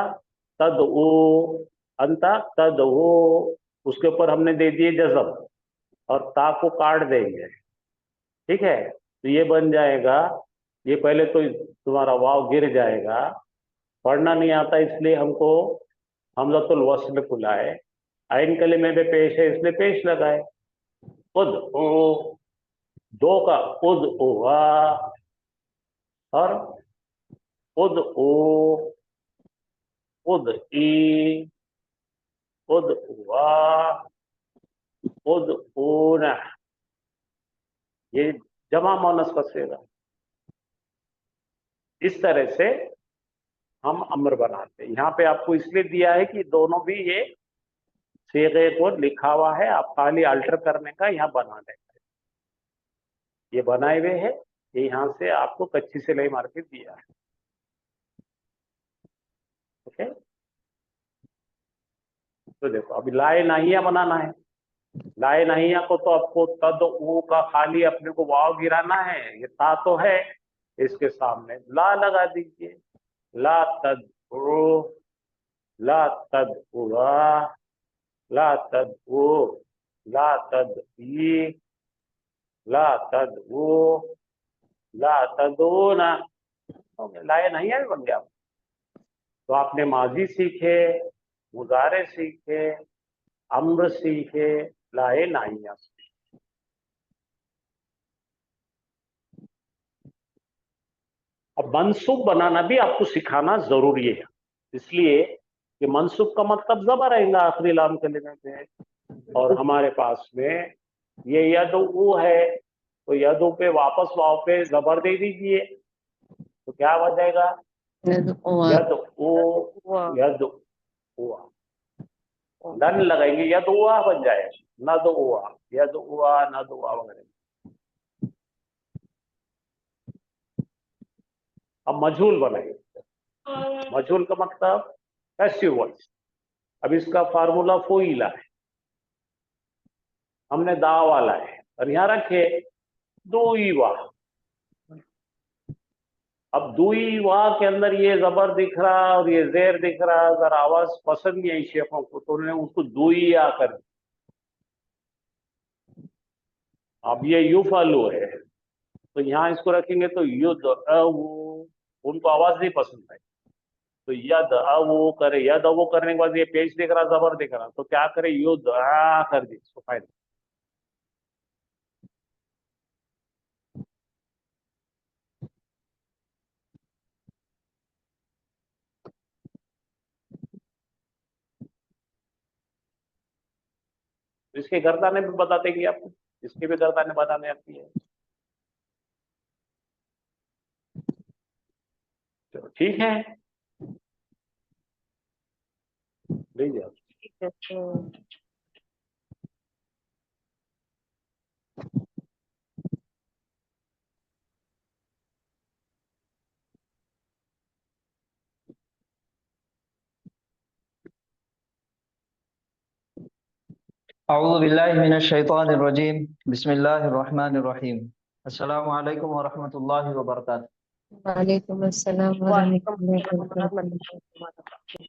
तद ओ, अंता तद ओ, उसके ऊपर हमने दे दिए जज्म और ता को काट देंगे। ठीक है, तो ये बन जाएगा, ये पहले तो तुम्हारा वाव गिर जाएगा, पढ़ना नहीं आता इसलिए हमको हमज़तुल वस्ल खुलाए, आइन कलिमे पे पेश है इसलिए पेश लगाए, खुद ओ, दो का उद उवा और उद ओ उद ई उद उवा उद ऊना, ये जमा मोनस का सेगा। इस तरह से हम अम्र बनाते हैं। यहाँ पे आपको इसलिए दिया है कि दोनों भी ये सेगे को लिखा हुआ है, आप खाली अल्टर करने का यहाँ बनाने का, ये बनाए हुए है, ये यहाँ से आपको कच्ची सिलाई मार के दिया है। ओके, तो देखो अभी लाए नाहिया बनाना है। लाए नाहिया को तो आपको तद ऊ का खाली अपने को वाव गिराना है, ये ता तो है, इसके सामने ला लगा दीजिए। ला तद ऊ, ला तद उवा, ला तद ऊ, ला तद ई, ला तद ऊ, ला तदूना। लाए नाहिया भी बन गया। तो आपने माजी सीखे, मुजारे सीखे, अम्र सीखे, लाए नाहिया सीखे। अब मनसूब बनाना भी आपको सिखाना जरूरी है, इसलिए कि मनसूब का मतलब जबर आएगा आखिरी लाम कलिमे पे, और हमारे पास में ये यदउ है, तो यदउ पे वापस वाव पे जबर दे दीजिए, तो क्या हो जाएगा? यदउआ, यदउआ। लन लगाएंगे यदउआ बन जाएगा, नदउआ, यदउआ, नदउआ वगैरह। अब मजहूल बनाएंगे। मजहूल का मतलब पैसिव वॉइस। अब इसका फार्मूला फोइला है, हमने दा वाला है, और यहां रखे दुई वाह। अब दुई वाह के अंदर ये जबर दिख रहा और ये जेर दिख रहा, अगर आवाज पसंद नहीं आई शेखों को तो उन्होंने उसको दुईया कर दिया। अब ये युफलु है, तो यहाँ इसको रखेंगे तो युद, उनको आवाज नहीं पसंद आई, तो यद वो करे, यद वो करने के बाद ये पेश दिख रहा, जबर दिख रहा, तो क्या करे? युद कर दी इसको फायदा। इसके गर्दाने भी बता देंगे आपको, इसके भी गर्दाने बताने आती है। चलो ठीक है, लीजिए आप। ठीक है, तो अऊज़ु बिल्लाहि मिनश शैतानिर रजीम बिस्मिल्लाहिर रहमानिर रहीम अस्सलामु अलैकुम व रहमतुल्लाहि व बरकातुहू। वालेकुम अस्सलाम व वालेकुम रहमतुल्लाहि व अस्सलाम बरकातुहू।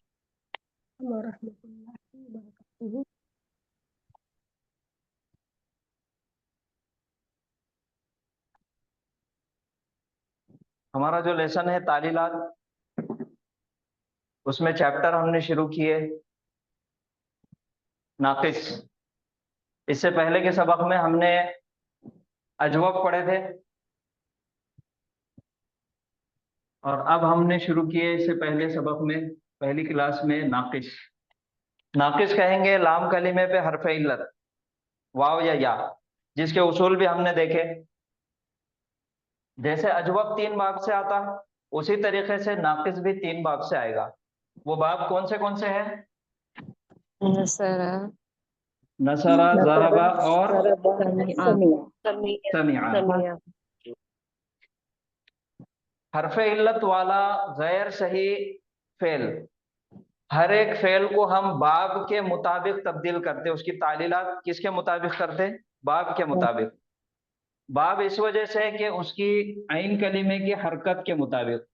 व रहमतुल्लाहि व बरकातुहू। हमारा जो लेसन है तालीलात, उसमें चैप्टर हमने शुरू किए नाकिस। इससे पहले के सबक में हमने अजवब पढ़े थे, और अब हमने शुरू किए इससे पहले सबक में, पहली क्लास में, नाकिस। नाकिस कहेंगे लाम कलीमे पे हरफ इल्लत, वाव या, जिसके उसूल भी हमने देखे। जैसे अजवब 3 बाब से आता, उसी तरीके से नाकिस भी 3 बाब से आएगा। वो बाब कौन से हैं? नसरा, नसरा, ज़रबा और समिआ, समिआ। समिया। हरफ इल्लत वाला गैर सही फेल, हर एक फेल को हम बाब के मुताबिक तब्दील करते, उसकी तालीलात किसके मुताबिक करते? बाब के मुताबिक। बाब इस वजह से है कि उसकी आइन कलीमे की हरकत के मुताबिक।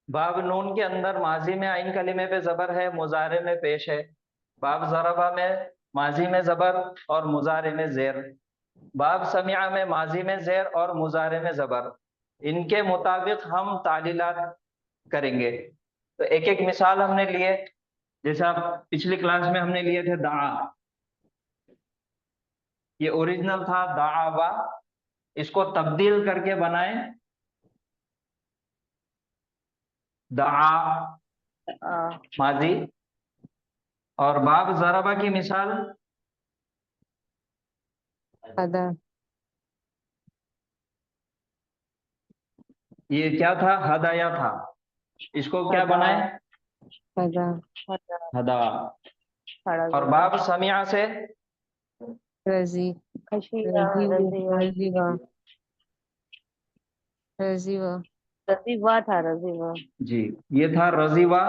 बाब नून के अंदर माजी में आइन कलीमे पे जबर है, मुजारे में पेश है। बाब ज़रबा में माजी में जबर और मुजारे में जेर। बाब समिया में माजी में जेर और मुजारे में जबर। इनके मुताबिक हम तालीलात करेंगे। तो एक एक मिसाल हमने लिए। जैसे आप पिछली क्लास में हमने लिए थे दाआ, ये ओरिजिनल था दाआवा, इसको तब्दील करके बनाए दाआ माजी। और बाब जरबा की मिसाल हदा, ये क्या था, हदाया था, इसको क्या हदा। बनाए हदा, हदा। खड़ा और बाब समिया से रजी, खशिया रजीवा रजीवा, रजीवा, रजीवा था रजीवा। जी, ये था रजीवा,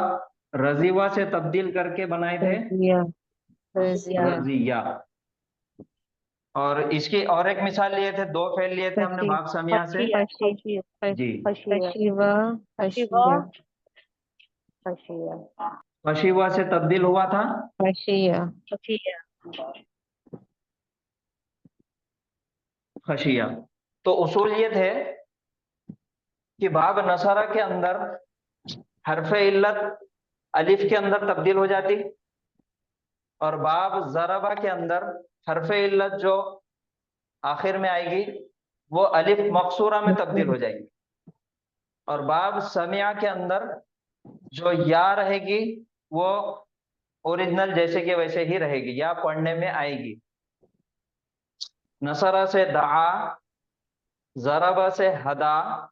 रजीवा से तब्दील करके बनाए थे रजिया, रजिया, रजिया। और इसकी और एक मिसाल लिए थे, दो फेल लिए थे हमने खशी, बाब समिया से। खशिया जी, खशिया खशीवा, खशिवा खशिया, खशिया खशीवा से तब्दील हुआ था खशिया, खशिया। खशिया। तो उसूल ये थे कि बाब नसरा के अंदर हरफ इल्लत अलिफ के अंदर तब्दील हो जाती, और बाब जरबा के अंदर हरफ इल्लत जो आखिर में आएगी वो अलिफ मकसूरा में तब्दील हो जाएगी, और बाब समिया के अंदर जो या रहेगी वो ओरिजिनल जैसे कि वैसे ही रहेगी, या पढ़ने में आएगी। नसरा से दआ, जरबा से हदा,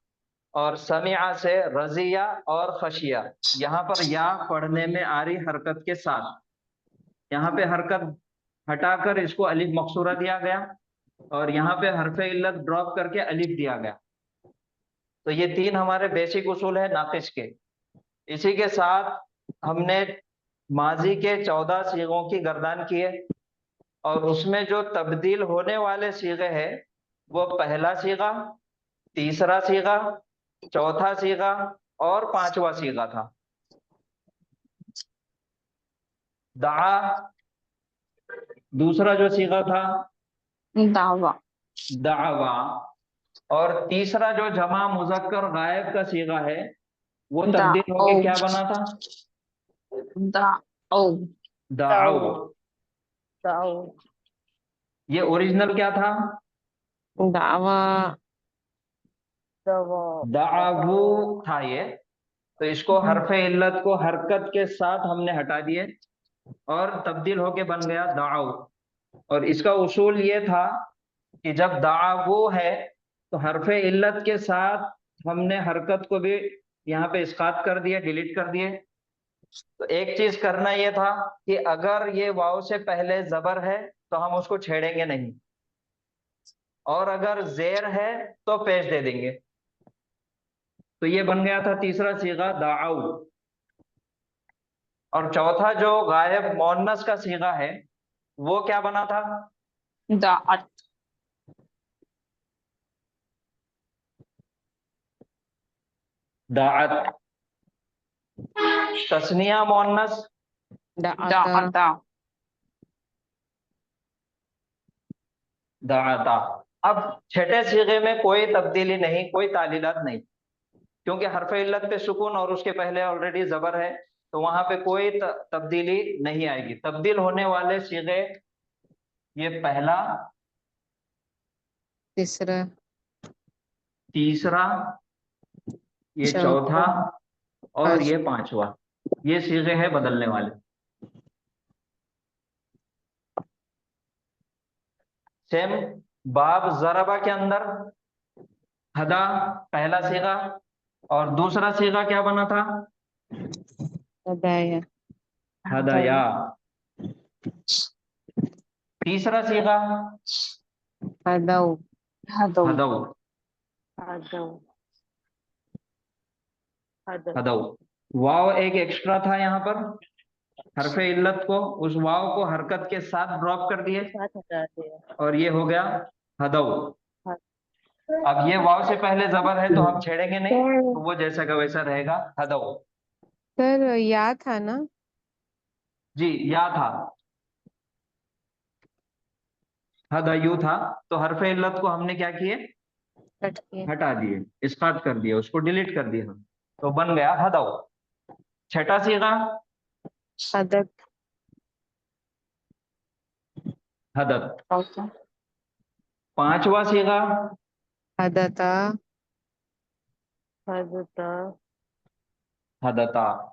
और समिया से रजिया और खशिया। यहाँ पर या पढ़ने में आ रही हरकत के साथ, यहाँ पे हरकत हटाकर इसको अलिफ मकसूरा दिया गया, और यहाँ पे हरफ इल्लत ड्रॉप करके अलिफ दिया गया। तो ये तीन हमारे बेसिक उसूल है नाकिस के। इसी के साथ हमने माजी के 14 सीगों की गर्दान की है, और उसमें जो तब्दील होने वाले सीगे हैं वो पहला सीगा, तीसरा सीगा, चौथा सीगा और पांचवा सीगा था। दआ दूसरा जो सीगा था दावा दावा, और तीसरा जो जमा मुजक्कर गायब का सीगा है वो तब्दील होके क्या बना था दाओ दाओ। दाओ ये ओरिजिनल क्या था दावा, दवा दावू था ये। तो इसको हरफ इल्लत को हरकत के साथ हमने हटा दिए और तब्दील होके बन गया दाऊ। और इसका उसूल ये था कि जब दावू है तो हरफ इल्लत के साथ हमने हरकत को भी यहाँ पे इस्कात कर दिए, डिलीट कर दिए। तो एक चीज करना ये था कि अगर ये वाव से पहले जबर है तो हम उसको छेड़ेंगे नहीं, और अगर जेर है तो पेश दे देंगे। तो ये बन गया था तीसरा सीगा दाऊ। और चौथा जो गायब मोन्नस का सीगा है वो क्या बना था दाअत दाअत। तस्निया मोन्नस दाता, दाता। अब छठे सीगे में कोई तब्दीली नहीं, कोई तालीलात नहीं, क्योंकि हरफ इल्लत पे सुकून और उसके पहले ऑलरेडी जबर है, तो वहां पे कोई तब्दीली नहीं आएगी। तब्दील होने वाले सीगे ये पहला, तीसरा, तीसरा, ये चौथा, चौथा और ये पांचवा। पांचवा, ये सीगे है बदलने वाले। सेम बाब जरबा के अंदर हदा पहला सीगा, और दूसरा सीगा क्या बना था हदाया, हदाया। तीसरा सीगा हदाऊ, हदो हदौ, हदो हदो हदौ। वाव एक एक्स्ट्रा था यहाँ पर, हरफ इल्लत को, उस वाव को हरकत के साथ ड्रॉप कर दिए साथ हटा दिया और ये हो गया हदौ। अब ये वाव से पहले जबर है तो हम छेड़ेंगे नहीं, तो वो जैसा का वैसा रहेगा हदौ। सर या था ना, जी, या था, हदयू था, तो हरफ इल्लत को हमने क्या किए कट के हटा दिए, इस्कात कर दिया, उसको डिलीट कर दिया, तो बन गया हदौ। छठा सीगा हदत, हदत। Okay. पांचवा सीगा हदता, हदता, हदता।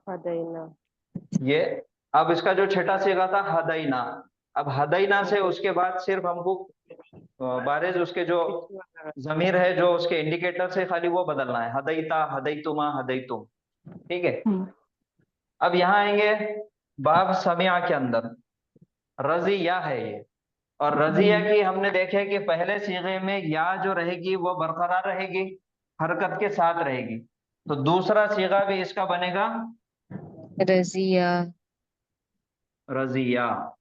हदैना। ये अब इसका जो छठा सीगा था हदैना। अब हदैना से उसके बाद सिर्फ हमको बारिश उसके जो जमीर है जो उसके इंडिकेटर से खाली वो बदलना है, हदैता, हदैतुमा, हदैतुम। ठीक है। अब यहाँ आएंगे बाब समिया के अंदर, रजिया है ये। और रजिया की हमने देखे कि पहले सीगे में या जो रहेगी वो बरकरार रहेगी, हरकत के साथ रहेगी। तो दूसरा सीगा भी इसका बनेगा रजिया, रजिया।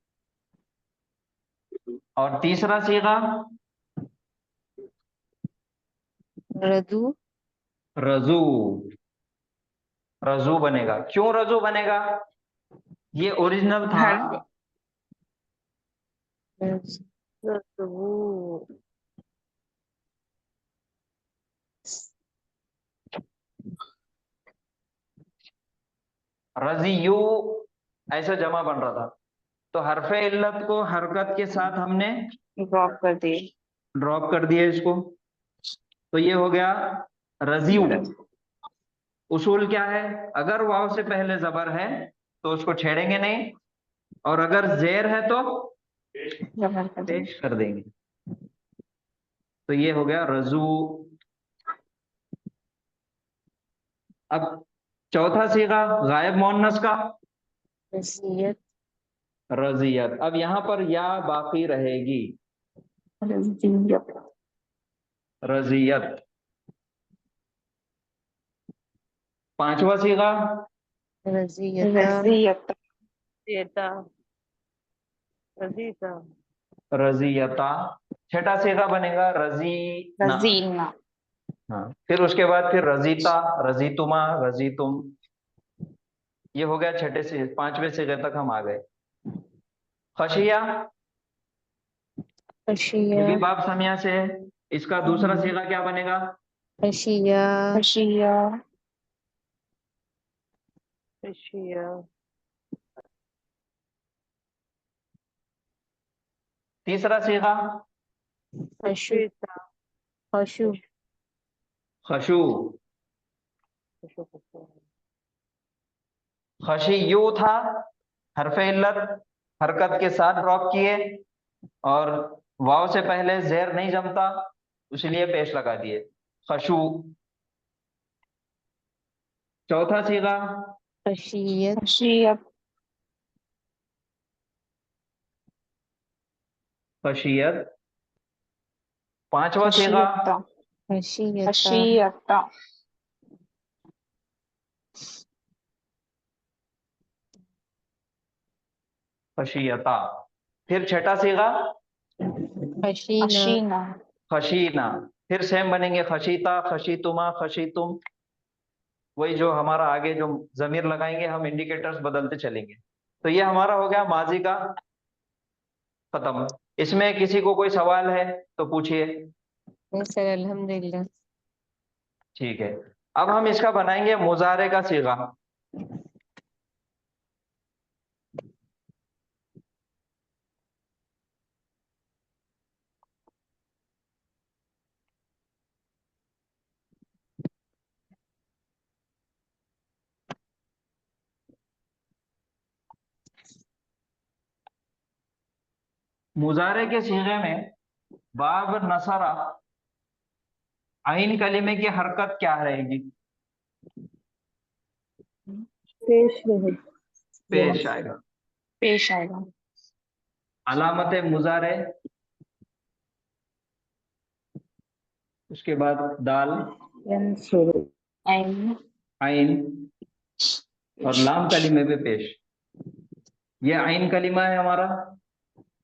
और तीसरा सीगा रदू, रजू, रजू बनेगा। क्यों रजू बनेगा? ये ओरिजिनल था। रज- रजू। रजियू ऐसे जमा बन रहा था। तो हरफे इल्लत को हरकत के साथ हमने ड्रॉप कर दिए। ड्रॉप कर दिया इसको। तो ये हो गया रजियू। उसूल क्या है? अगर वाव से पहले जबर है तो उसको छेड़ेंगे नहीं, और अगर जेर है तो जबर कर दिए। पेश कर देंगे। तो ये हो गया रजू। अब चौथा सीगा गायब मोन्नस का रजियत, रजियत। अब यहाँ पर या बाकी रहेगी, रजियत। रजियत। पांचवा सीगा रजियता, रजियत। रजियता। रजीता। रजियता। छठा सीगा बनेगा रजीना। रजीना। हाँ, फिर उसके बाद फिर रजीता, रजीतुमा, रजीतुम। ये हो गया छठे से पांचवें सीगे तक हम आ गए। खशिया, ये खशिया, भी बाब समिया से है। इसका दूसरा सीगा क्या बनेगा? खशिया, खशिया। खशिया। तीसरा सीगा खशु, खशीता। खशु, खशू। खशीयू था, हरफे इल्लत हरकत के साथ ड्रॉप किए, और वाव से पहले जेर नहीं जमता इसलिए पेश लगा दिए, खशू। चौथा सीगा खशियत, खशियत। खशियत। पांचवा सीगा खशियता। खशियता, खशियता। खशियता। फिर छठा सीगा खशीना, खशीना। खशीना। फिर सेम बनेंगे खशीता, खशीतुमा, खशीतुम। वही जो हमारा आगे जो जमीर लगाएंगे हम इंडिकेटर्स बदलते चलेंगे। तो ये हमारा हो गया माजी का खत्म। इसमें किसी को कोई सवाल है तो पूछिए। सर अल्हम्दुलिल्लाह। ठीक है। अब हम इसका बनाएंगे मुजारे का सीगा। मुजारे के सीगे में बाब नसरा आइन कलीमे की हरकत क्या रहेगी? पेश रहे। पेश आएगा। पेश आएगा। अलामत मुजारे, उसके बाद दाल, यंसुरु। आइन। आइन, और लाम कलीमे पे पेश। ये आइन कलीमा है हमारा,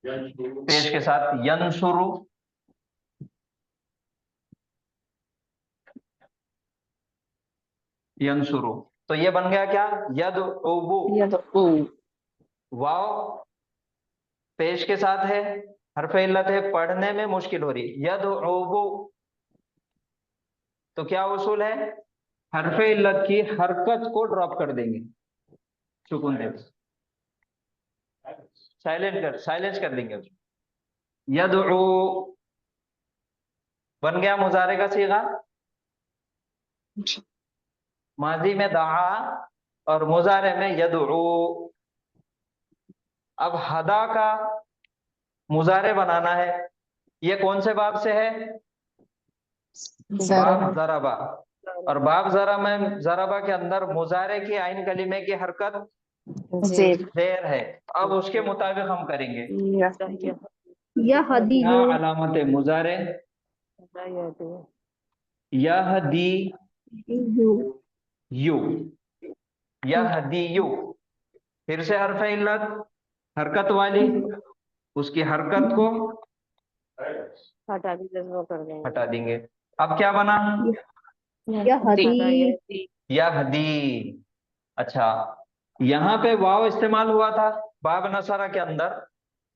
पेश के साथ यंसुरु। यंसुरु। तो ये बन गया क्या? यद उबू। यदउ। वाव पेश के साथ है, हरफ इल्लत है, पढ़ने में मुश्किल हो रही है, यद उबू। तो क्या उसूल है? हरफ इल्लत की हरकत को ड्रॉप कर देंगे। सुकून दे, साइलेंस कर देंगे उसको। यदउ बन गया मुजारे का सीगा। माजी में दआ और मुजारे में यदउ। अब हदा का मुजारे बनाना है। ये कौन से बाब से है? जरा बाब जराबा। और बाब जराबा के अंदर मुजारे की आइन कलीमे की हरकत जेर देर है। अब उसके मुताबिक हम करेंगे। यहदी क्या अलामत मुजारे? यहदी यू, यहदी यू। फिर से हरफ इल्लत हरकत वाली, उसकी हरकत को हटा देंगे। अब क्या बना? यहदी यहदी। अच्छा, यहाँ पे वाव इस्तेमाल हुआ था बाब नसरा के अंदर,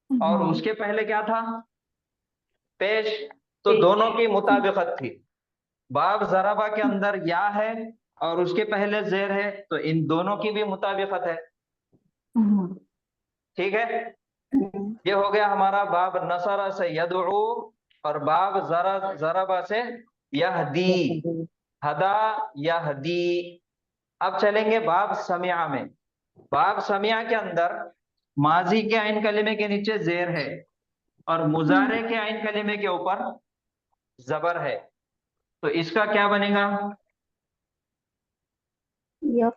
और उसके पहले क्या था? पेश। तो दोनों की मुताबिकत थी। बाब जराबा के अंदर या है और उसके पहले जेर है, तो इन दोनों की भी मुताबिकत है। ठीक है, ये हो गया हमारा बाब नसरा से यदउ और बाब जराबा से यहदी। हदा यहदी। अब चलेंगे बाब समिया में। बाब समिया के अंदर माजी के आइन कलीमे के नीचे जेर है और मुजारे के आइन कलीमे के ऊपर जबर है, तो इसका क्या बनेगा? यर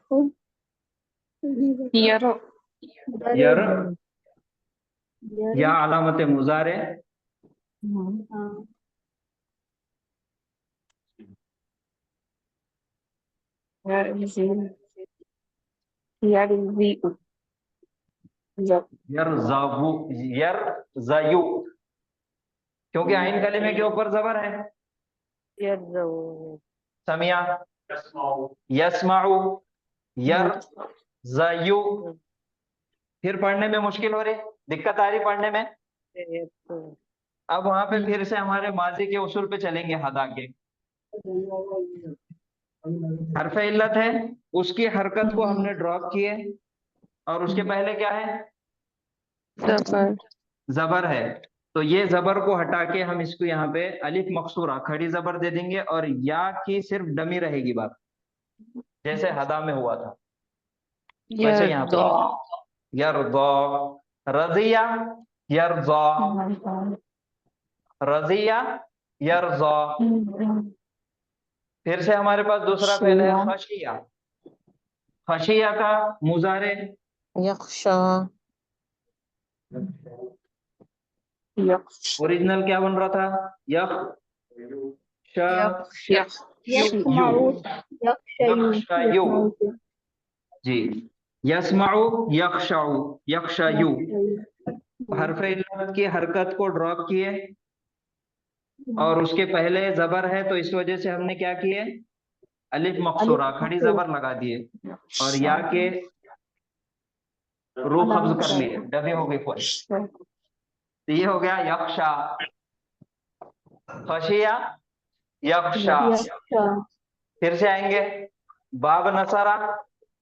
यर या अलामत मुजारे यरज़ावु, यरज़यु, क्योंकि आइन कलीमे के ऊपर जबर है। समिया, यस्माउ, यरज़यु। फिर पढ़ने में मुश्किल हो रही, दिक्कत आ रही पढ़ने में। अब वहां पे फिर से हमारे माजी के उसूल पे चलेंगे। हदा के हरफ इल्लत है, उसकी हरकत को हमने ड्रॉप किए और उसके पहले क्या है? जबर जबर है। तो ये जबर को हटा के हम इसको यहाँ पे अलिफ मकसूरा खड़ी जबर दे देंगे और या की सिर्फ डमी रहेगी बात, जैसे हदा में हुआ था वैसे यहाँ पे। यरज़ा, रज़िया, यरज़ा, रज़िया, यरज़ा। फिर से हमारे पास दूसरा फेल है खशिया। खशिया का मुजारे यख्शा ओरिजिनल क्या बन रहा था? यख यस्माउ यख्शयु। जी, यस्माउ यख्शउ, यख्शयु। हरफ इल्लत की हरकत को ड्रॉप किए और उसके पहले जबर है, तो इस वजह से हमने क्या किए? अलिफ मकसूरा खड़ी जबर लगा दिए और या के रू कब्ज कर लिए, डबी हो गई फुल। तो ये हो गया यख्शा, खशिया, यख्शा। फिर से आएंगे बाब नसरा,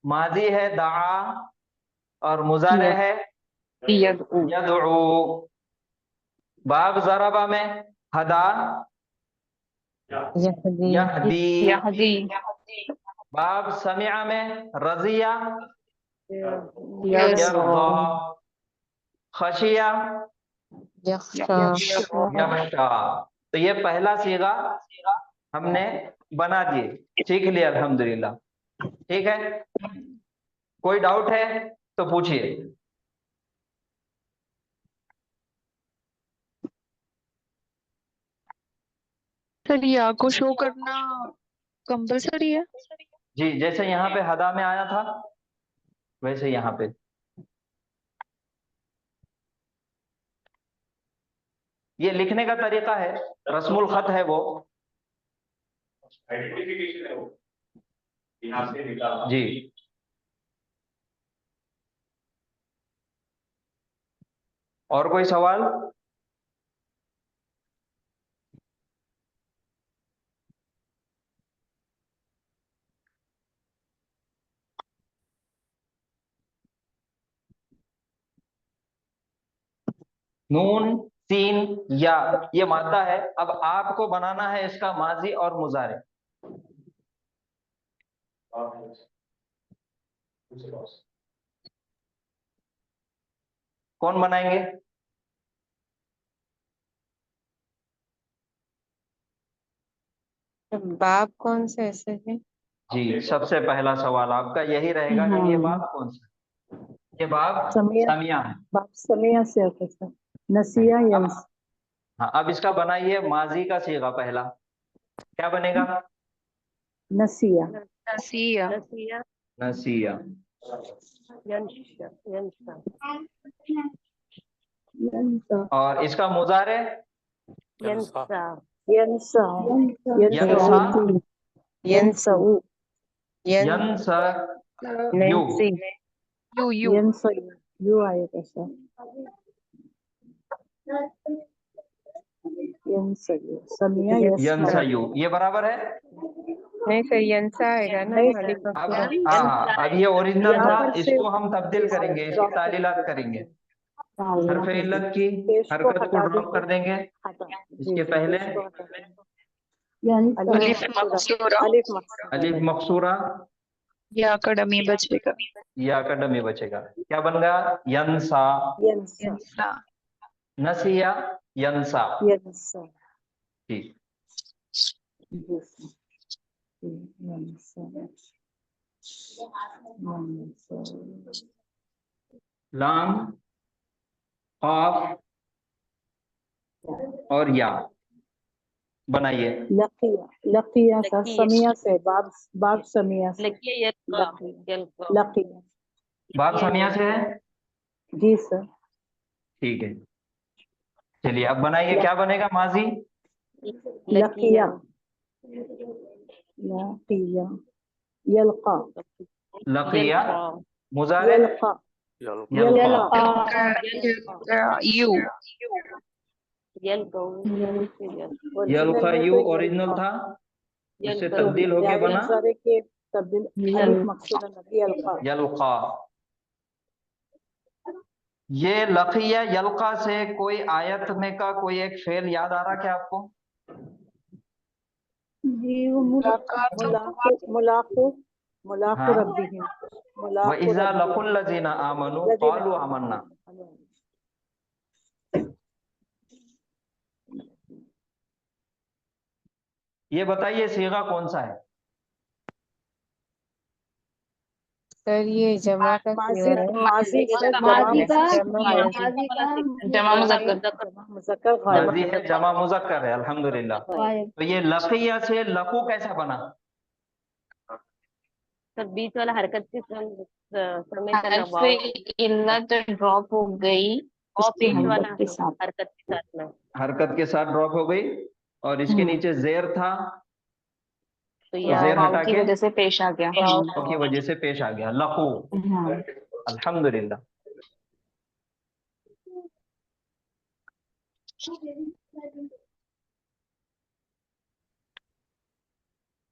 माजी है दआ और मुजारे है यदउ। बाब जराबा में हदा यहदी यहदी। बाब समिया में रजिया यरज़ा। खशिया यख्शा यख्शा। तो ये पहला सीगा हमने बना दिए, सीख लिया अल्हम्दुलिल्लाह। ठीक है, कोई डाउट है तो पूछिए। सर या को शो करना कंपलसरी है? जी, जैसे यहाँ पे हदा में आया था वैसे यहाँ पे। ये लिखने का तरीका है, रस्मुल खत है वो, आइडेंटिफिकेशन है वो, यहाँ से निकाला। जी, और कोई सवाल? नून सीन या, ये मादा है। अब आपको बनाना है इसका माजी और मुजारे। कौन बनाएंगे? बाप कौन से ऐसे है? जी, सबसे पहला सवाल आपका यही रहेगा कि ये बाब कौन सा? ये बाब समिया है। बाप समिया से होता सर, नसिया यंस। हाँ, अब इसका बनाइए माजी का सीगा पहला, क्या बनेगा? नसिया नसिया नसिया। यंसा और इसका मुजारे? यंसा यंसा यंसा यंसऊ यंस यू यंसी यू यंसा यू आएगा सर, यंसा यू समिया यंस यस। यू, ये बराबर है। नहीं सर, यंसा आएगा ना नहीं खाली सर, अब मकसूरा। हाँ, अब ये ओरिजिनल यहाँ था, पर से इसको हम तब्दील करेंगे, इसकी ड्रॉप तालीलात करेंगे। हरफ इल्लत की पेश को हरकत को हटा ड्रॉप कर देंगे। जी इसके जी, पहले पेश को हटा देंगे। यानी अलिफ मकसूरा, अलिफ मकसूरा अलिफ मकसूरा, या कड़मी बचेगा। या का डमी बचेगा। क्या बन गया? यंसा। यंसा यंसा नसिया यंसा। यंसा ठीक। जी सर, यंसा यंसा लाम काफ और या बनाइए। लकिया लकिया सर, समिया से बाब बाब समिया से लकिया बाप समिया से है। जी सर। ठीक है, चलिए अब बनाइए, क्या बनेगा माजी? लकिया लकिया यल्का लकिया। मुजारे? यल्का यल्का। यू यल्का यू ओरिजिनल था, उससे तब्दील होके बना के तब्दील अलिफ मकसूरा नबी यल्का। यल्का। ये लकिया यल्का से कोई आयत में का कोई एक फेल याद आ रहा क्या आपको? जी वो मुलाकु मुलाकु मुलाकु हाँ। रब्बिहिम व मुलाकु इज़ा रब्बिहिम लकुल लजीना आमनु लजीना क़ालू आमन्ना। ये बताइए सीगा कौन सा है? सर ये जमा का माजी सीगा है। माजी सर, माजी का जमा मुज़क्कर गायब माजी है, जमा मुज़क्कर है, अल्हम्दुलिल्लाह। तो ये लकिया से लकू कैसा बना? सर बीच वाला हरकत के समय का हर्फ दबाव इल्लत ड्रॉप हो गई और उसकी बीच वाला हरकत के साथ। हरकत के साथ में, हरकत के साथ ड्रॉप हो गई और इसके नीचे जेर था, तो तो या जेर वाव हटा की के वजह से पेश आ गया। वाव की वजह से पेश आ गया लकू। हाँ। अल्हम्दुलिल्लाह।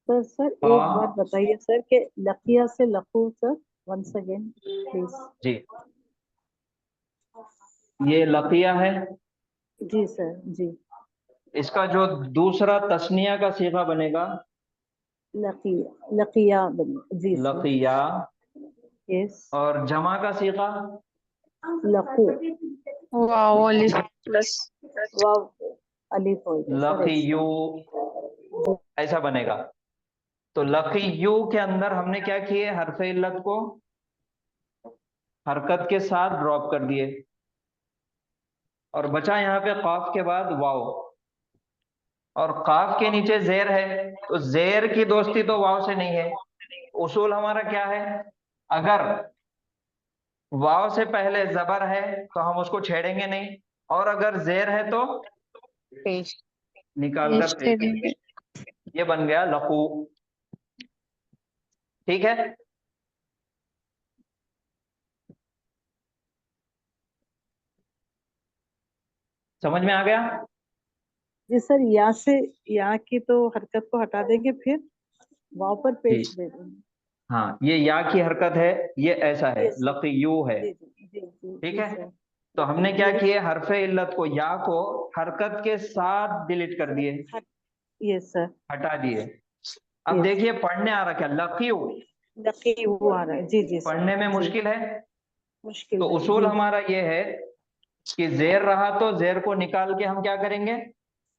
तो सर एक बात बताइए सर कि लकिया से लकू सर, वंस अगेन प्लीज। जी, ये लकिया है। जी सर जी। इसका जो दूसरा तस्निया का सीगा बनेगा लकिया लकिया बने जी सर। लकिया, यस और जमा का सीगा लकू वाव अलिफ प्लस वाव अलिफ होगा सर लकियू, ऐसा बनेगा। तो लकियू के अंदर हमने क्या किए? हरफ इल्लत को हरकत के साथ ड्रॉप कर दिए और बचा यहाँ पे काफ के बाद वाव, और काफ के नीचे जेर है, तो जेर की दोस्ती तो वाव से नहीं है। उसूल हमारा क्या है? अगर वाव से पहले जबर है तो हम उसको छेड़ेंगे नहीं, और अगर जेर है तो पेश। निकाल कर दे देंगे। ये बन गया लकू। ठीक है, समझ में आ गया? जी सर। या से या की तो हरकत को हटा देंगे, फिर वाव पर पेश जी। दे देंगे। हाँ, ये या की हरकत है, ये ऐसा है जी सर। लकियू है। जी जी जी जी ठीक जी है, सर। तो हमने क्या किए, हरफे इल्लत को, या को हरकत के साथ डिलीट कर दिए, यस सर, हटा दिए। अब Yes. देखिए पढ़ने आ रहा क्या, लकीयू, लकी वो आ रहा है, जी जी सर, पढ़ने में जी, मुश्किल है। मुश्किल तो है, उसूल जी, हमारा ये है कि जेर रहा तो जेर को निकाल के हम क्या करेंगे,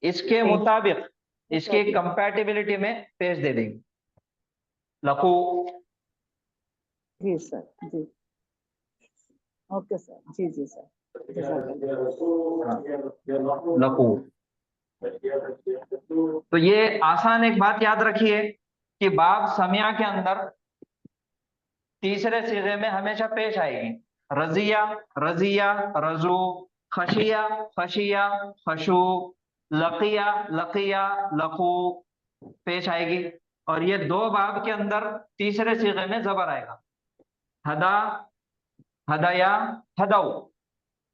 इसके मुताबिक, इसके कंपैटिबिलिटी में पेश दे देंगे। लकू, जी सर, जी, ओके सर, जी जी सर, लकू। तो ये आसान एक बात याद रखिए कि बाब समिया के अंदर तीसरे सीगे में हमेशा पेश आएगी। रजिया, रजिया, रजू, खशिया, खशिया, खशू, लकिया, लकिया, लकू पेश आएगी। और ये दो बाब के अंदर तीसरे सीगे में जबर आएगा। हदा, हदया, हदऊ,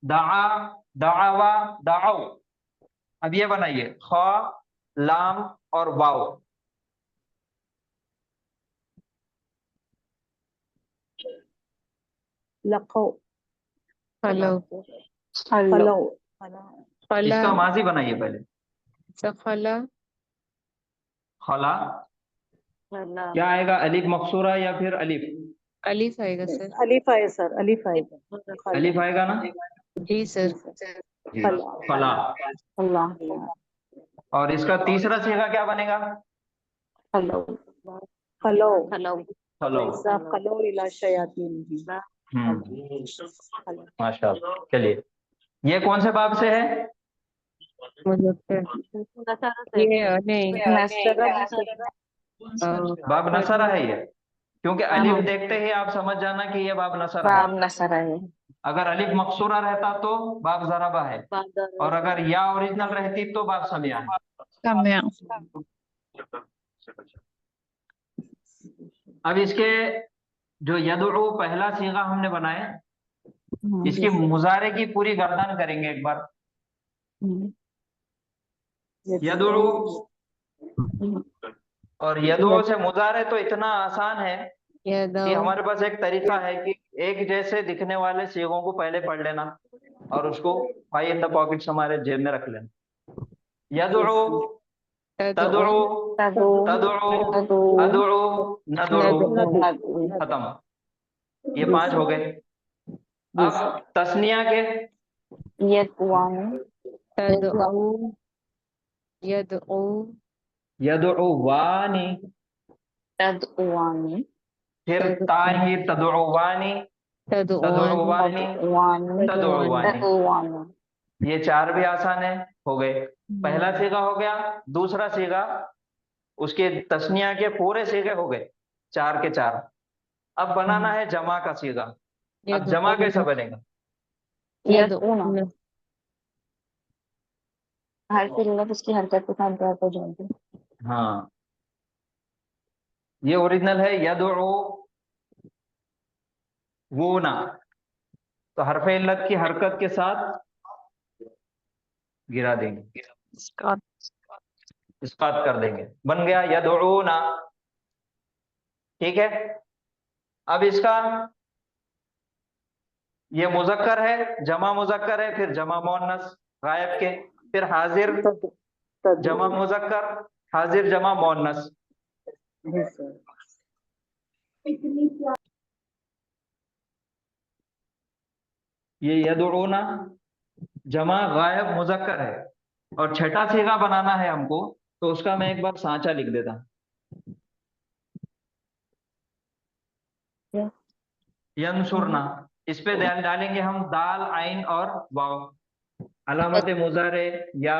दआ, दआवा, दआऊ। अब ये बनाइए खा, लाम और वाव। लखो, फलो, फलो, फला, इसका माजी बनाइए पहले। सफला, खला, फला, क्या आएगा, अलिफ मकसूरा या फिर अलिफ? अलीफ आएगा सर। अलीफ आए सर, अलीफ आएगा, अलिफ आएगा ना? जी सर। जी, फला, फला। अल्लाह, और इसका तीसरा सीगा क्या बनेगा? फलो, फलो, फलो, फलो। ऐसा फलो इला शयातीन, माशाअल्लाह। चलिए, ये कौन से बाब से है? मुजफ्फर, नसरा से, ये नहीं, बाब नसरा है ये, क्योंकि अलिफ देखते ही आप समझ जाना कि ये बाब नसरा है। बाब नसरा है, अगर अलिफ मकसूरा रहता तो बाब जराबा है, बाब और अगर या ओरिजिनल रहती तो बाब समिया है। समय अब इसके जो यदउ पहला सीगा हमने बनाया, इसकी मुजारे की पूरी गर्दन करेंगे एक बार। यदउ और यदउ से मुजारे तो इतना आसान है कि हमारे पास एक तरीका है कि एक जैसे दिखने वाले सीगों को पहले पढ़ लेना और उसको फाई इन द पॉकेट्स हमारे जेब में रख लेना। यदउ, तदउ, तदउ, अदउ, नदउ, खत्म। ये 5 हो गए। अब तस्निया के तदऊ, यदऊ, यदउवानी, तदउवानी, फिर ताही तदउवानी, तदउवानी, तदउवानी। तदउवानी, ये 4 भी आसान है, हो गए। पहला सीगा हो गया। दूसरा सीगा, उसके तस्निया के पूरे सीगे हो गए, 4 के 4। अब बनाना है जमा का सीगा। अब जमा कैसा बनेगा? यदऊन, हर फिर उसकी हरकत के साथ बैठ हो जाएगी। हाँ, ये ओरिजिनल है यदउ वूना, तो हरफे इल्लत की हरकत के साथ गिरा देंगे, इस्कात कर देंगे, बन गया यदउना। ठीक है। अब इसका ये मुजक्कर है, जमा मुजक्कर है, फिर जमा मुअन्नस गायब के, फिर हाजिर जमा मुजक्कर, हाजिर जमा मुअन्नस। ये यदउना जमा गायब मुजक्कर है। और छठा सीगा बनाना है हमको, तो उसका मैं एक बार सांचा लिख देता। यंसुरना, इस पे डालेंगे हम दाल, आइन और वाव, अलामत मुजारे, या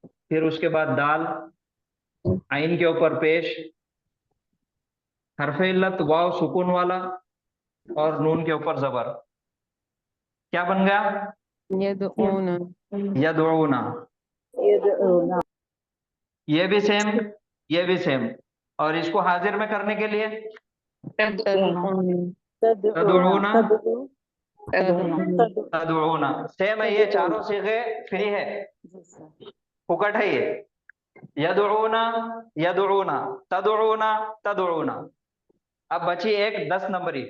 फिर उसके बाद दाल, आइन के ऊपर पेश, हरफे इल्लत वाव सुकून वाला, और नून के ऊपर जबर। क्या बन गया? यदऊन, यदउना। ये भी सेम, ये भी सेम। और इसको हाजिर में करने के लिए तदऊन, तदउना, तदऊन, तदउना। सेम है, ये चारों सीगे फ्री है, फुकट है ये। यदउना, यदउना, तदउना, तदउना। अब बची एक 10 नंबरी।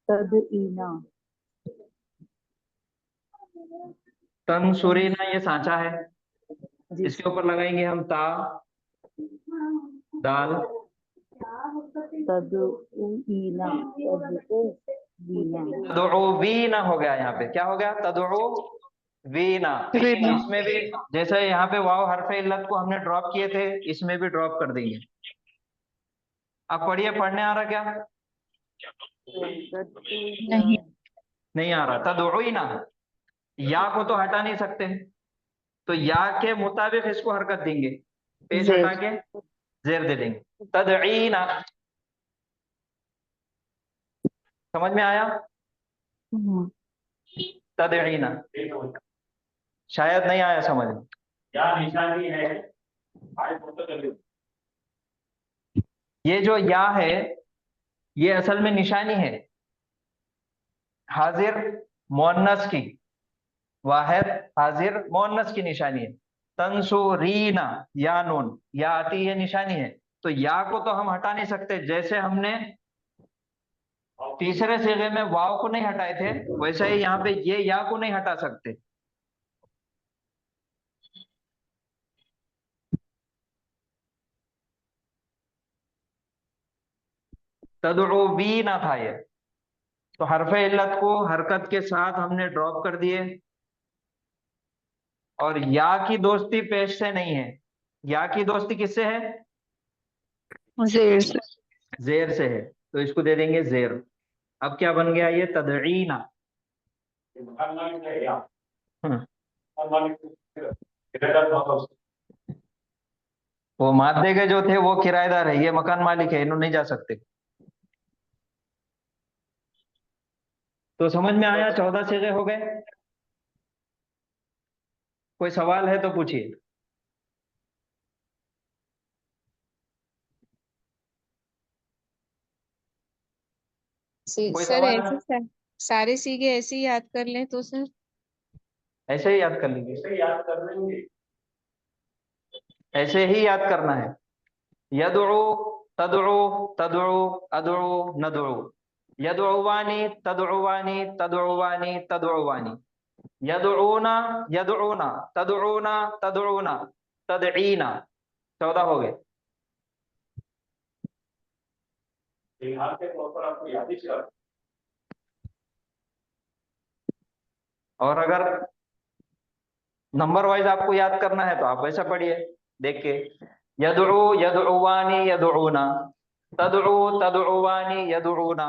तदईना, तंसुरीना ये सांचा है, जी इसके ऊपर लगाएंगे हम ता, दाल, तदईना, तदईना, तदउवीना हो गया। यहाँ पे क्या हो गया? तदउवीना। वीना। इसमें भी जैसे यहाँ पे वाव हरफे इल्लत को हमने ड्रॉप किए थे, इसमें भी ड्रॉप कर देंगे। अब पढ़िए, पढ़ने आ रहा क्या? नहीं। नहीं आ रहा। तदउईना, या को तो हटा नहीं सकते, तो या के मुताबिक इसको हरकत देंगे, पेश जेर। हटा के जेर दे देंगे। तदईना, समझ में आया? तदईना, शायद नहीं आया समझ में। क्या निशानी है? ये जो या है, ये असल में निशानी है हाजिर मुअन्नस की, वाहिद हाजिर मुअन्नस की निशानी है। तंसुरीना, या नून, या आती है निशानी है, तो या को तो हम हटा नहीं सकते। जैसे हमने तीसरे सीगे में वाव को नहीं हटाए थे, वैसे ही यहाँ पे ये या को नहीं हटा सकते। तदउवीना था ये, तो हरफे इल्लत को हरकत के साथ हमने ड्रॉप कर दिए। और या की दोस्ती पेश से नहीं है, या की दोस्ती किससे है? जेर से। जेर से है, तो इसको दे देंगे जेर। अब क्या बन गया ये? तदईना। वो मादे के जो थे वो किराएदार है, ये मकान मालिक है, इन्होंने नहीं जा सकते। तो समझ में आया? 14 सीगे हो गए। कोई सवाल है तो पूछिए। कोई सर सवाल? ऐसे सारे सीखे ऐसे ही याद कर लें तो सर? ऐसे ही याद कर लेंगे, ऐसे ही याद करना है। यदउ, तदउ, तदउ, अदउ, नदउ। यदउवानी, तदउवानी, तदउवानी, तदउवानी। यदउना, यदउना, तदउना, तदउना, तदईना। 14 हो गए। और अगर नंबर वाइज आपको याद करना है तो आप वैसा पढ़िए देख के। यदउ, यदउवानी, यदउना। तदउ, तदउवानी, यदउना।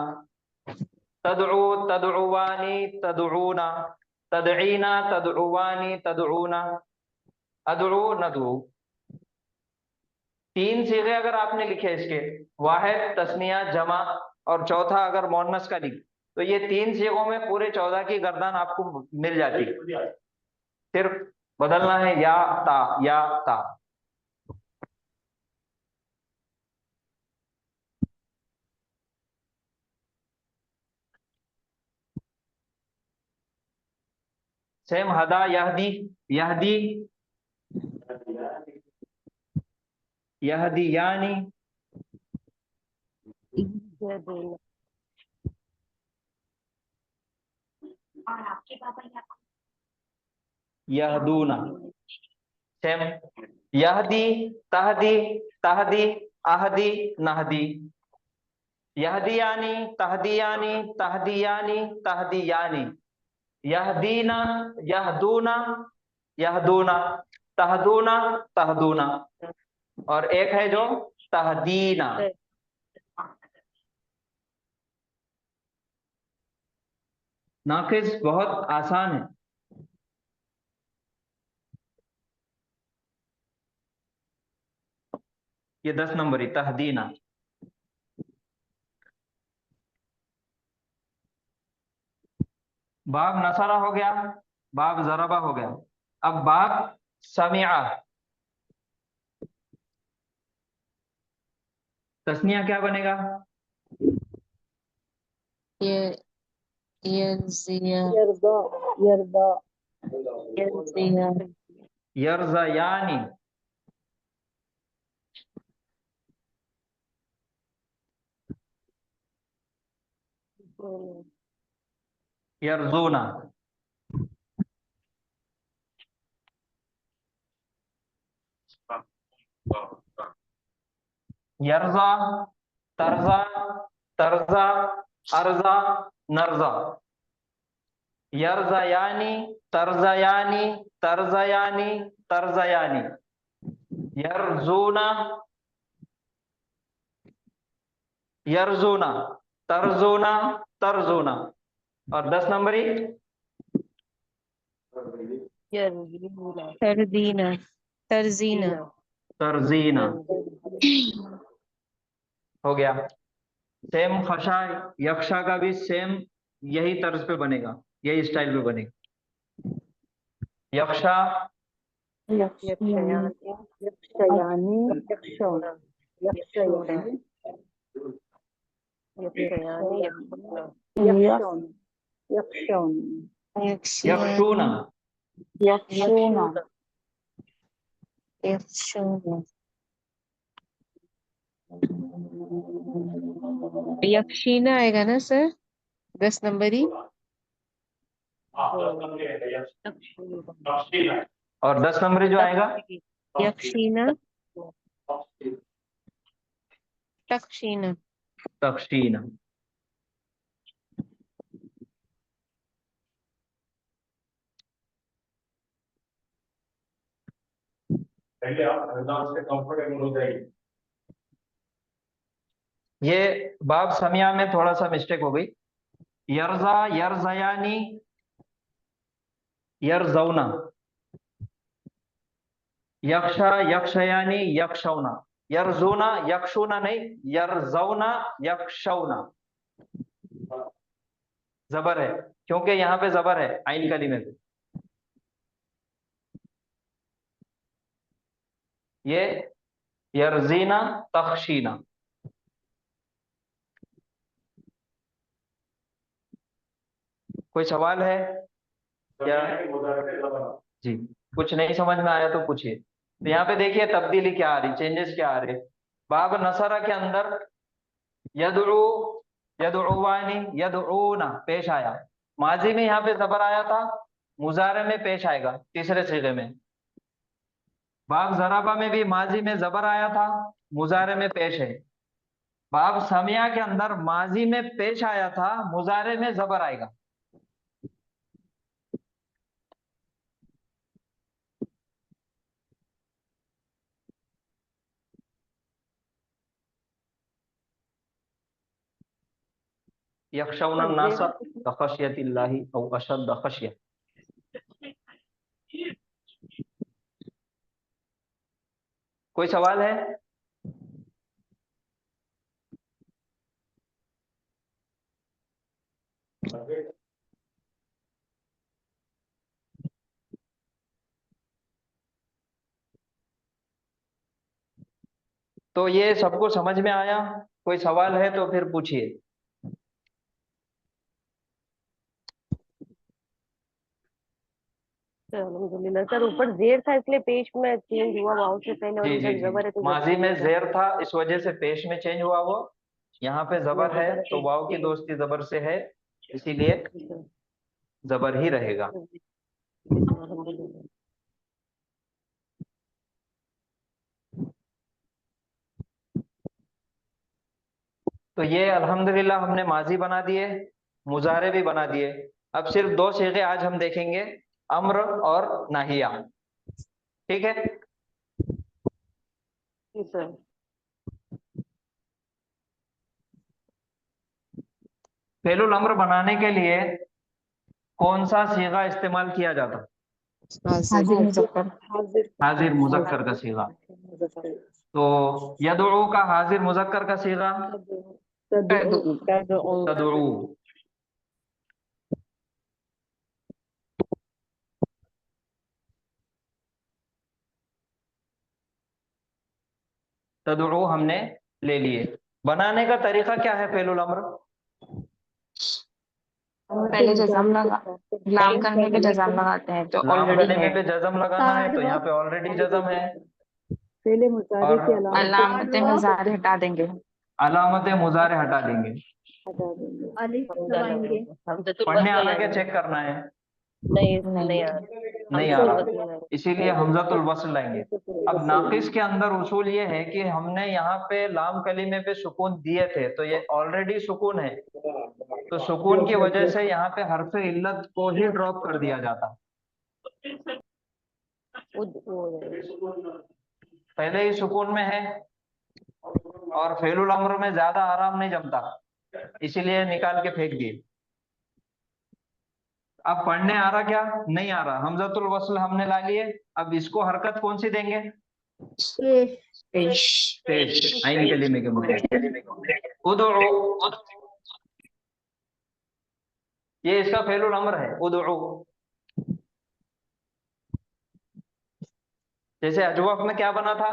तदउ, तदउवानी, तदउना। तदईना, तदउवानी, तदउना। अदउ, नदउ। 3 सीगे अगर आपने लिखे इसके, वाहिद, तस्निया, जमा, और चौथा अगर मोन्नस का लिख, तो ये 3 सीगों में पूरे 14 की गर्दान आपको मिल जाती है। सिर्फ बदलना है या ता, या ता। सेम हदा, यहदी, यहदी, यहदियानी, यहदूना। सेम यहदी, तहदी, तहदी, आहदी, नहदी। यहदियानी, तहदियानी, तहदियानी, तहदियानी। यहदीना, यहदूना, यहदूना, तहदूना, तहदूना। और एक है जो तहदीना। नाकिस बहुत आसान है। ये 10 नंबरी तहदीना। बाब नसरा हो गया, बाब जरबा हो गया। अब बाब समिया। तस्निया क्या बनेगा? ये यर्जिया, यरदा, यरदा, यर्जिया, यरज़यानी। यरजूना, यरजा, तरजा, तरजा, अर्जा, नरजा। यरजयानी, तरजयानी, तरजयानी, तरजयानी। यरजूना, यरजूना, तरजूना, तरजूना। और 10 नंबरी तर्दीना, तर्जीना, तरजीना। हो गया। सेम खशा यक्षा का भी सेम यही तर्ज पे बनेगा, यही स्टाइल पे बनेगा। यक्षा, यक्षयानी, यक्षयानी, यक्षौना, यक्षयानी, यक्षौना, यक्षौना, यक्षूना, यक्षूना, यक्षूना, यक्षीना आएगा ना सर? 10 नंबरी। और 10 नंबरी जो आएगा यक्षीना, तक्षीना, तक्षीना। पहले आप हरदान से कंफर्टेबल हो जाइए। ये बाब समिया में थोड़ा सा मिस्टेक हो गई। यरजा, यरजयानी, यरजौना। यक्षा, यक्षयानी, यक्षौना। यरजूना, यक्षुना नहीं, यरजौना, यक्षौना। जबर है क्योंकि यहाँ पे जबर है आइन कलीमे पे। ये यरजीना, तख्शीना। कोई सवाल है क्या? जी, कुछ नहीं समझ में आया तो पूछिए। तो यहाँ पे देखिए तब्दीली क्या आ रही, चेंजेस क्या आ रहे। बाब नसरा के अंदर यदउ, यदउवानी, यदउना पेश आया। माजी में यहाँ पे जबर आया था, मुजारे में पेश आएगा तीसरे सीगे में। बाब जराबा में भी माजी में जबर आया था, मुजारे में पेश है। बाब समिया के अंदर माजी में पेश आया था, मुजारे में जबर आएगा। यख्शौना नास कखशियतिल्लाहि औ अशद्द खशिया। कोई सवाल है? तो ये सबको समझ में आया? कोई सवाल है तो फिर पूछिए। अल्हम्दुलिल्लाह सर, ऊपर जेर था इसलिए पेश में चेंज हुआ वाव से पहले, और जी जी इधर जी, जबर है तो माजी जबर में रहेगा। जेर था इस वजह से पेश में चेंज हुआ। वो यहाँ पे जबर है तो वाव की दोस्ती जबर से है, इसीलिए जबर ही रहेगा। अल्हम्दुलिल्लाह। तो ये अल्हम्दुलिल्लाह हमने माजी बना दिए, मुजारे भी बना दिए। अब सिर्फ 2 सीगे आज हम देखेंगे, अम्र और नाहिया। ठीक है? जी सर। फेलुल अम्र बनाने के लिए कौन सा सीगा इस्तेमाल किया जाता? हाजिर मुजक्कर, हाजिर मुजक्कर का सीगा। तो यदउ का हाजिर मुजक्कर का सीगा तदउ, तदउ। तदउ हमने ले लिए। बनाने का तरीका क्या है फेलुल अम्र? पहले जज़म लगा, लाम करने पे जज़म लगाते हैं तो लाम ऑलरेडी करने है। पे जज़म लगाना है, तो यहाँ पे ऑलरेडी जज़म है। पहले मुजारे और की अलामत अलामत मुज़ारे हटा देंगे। अलामत मुजारे हटा देंगे। अलिफ दबाएंगे। पढ़ने आ रहा है क्या चेक करना है? नहीं नहीं आ रहा। नहीं आ रहा, इसीलिए हमजतुल वस्ल लाएंगे। अब नाकिस के अंदर उसूल ये है कि हमने यहाँ पे लाम कलीमे पे सुकून दिए थे, तो ये ऑलरेडी सुकून है, तो सुकून की वजह से यहाँ पे हर्फ इल्लत को ही ड्रॉप कर दिया जाता। पहले ही सुकून में है और फेलुल अम्र में ज्यादा आराम नहीं जमता, इसीलिए निकाल के फेंक दिए। अब पढ़ने आ रहा क्या? नहीं आ रहा। हमजतुल वस्ल हमने ला लिए, अब इसको हरकत कौन सी देंगे? पेश आइन कलीमे के मुताबिक। उदउ, ये इसका फेलुल अम्र है, उदउ। जैसे अजवाफ में क्या बना था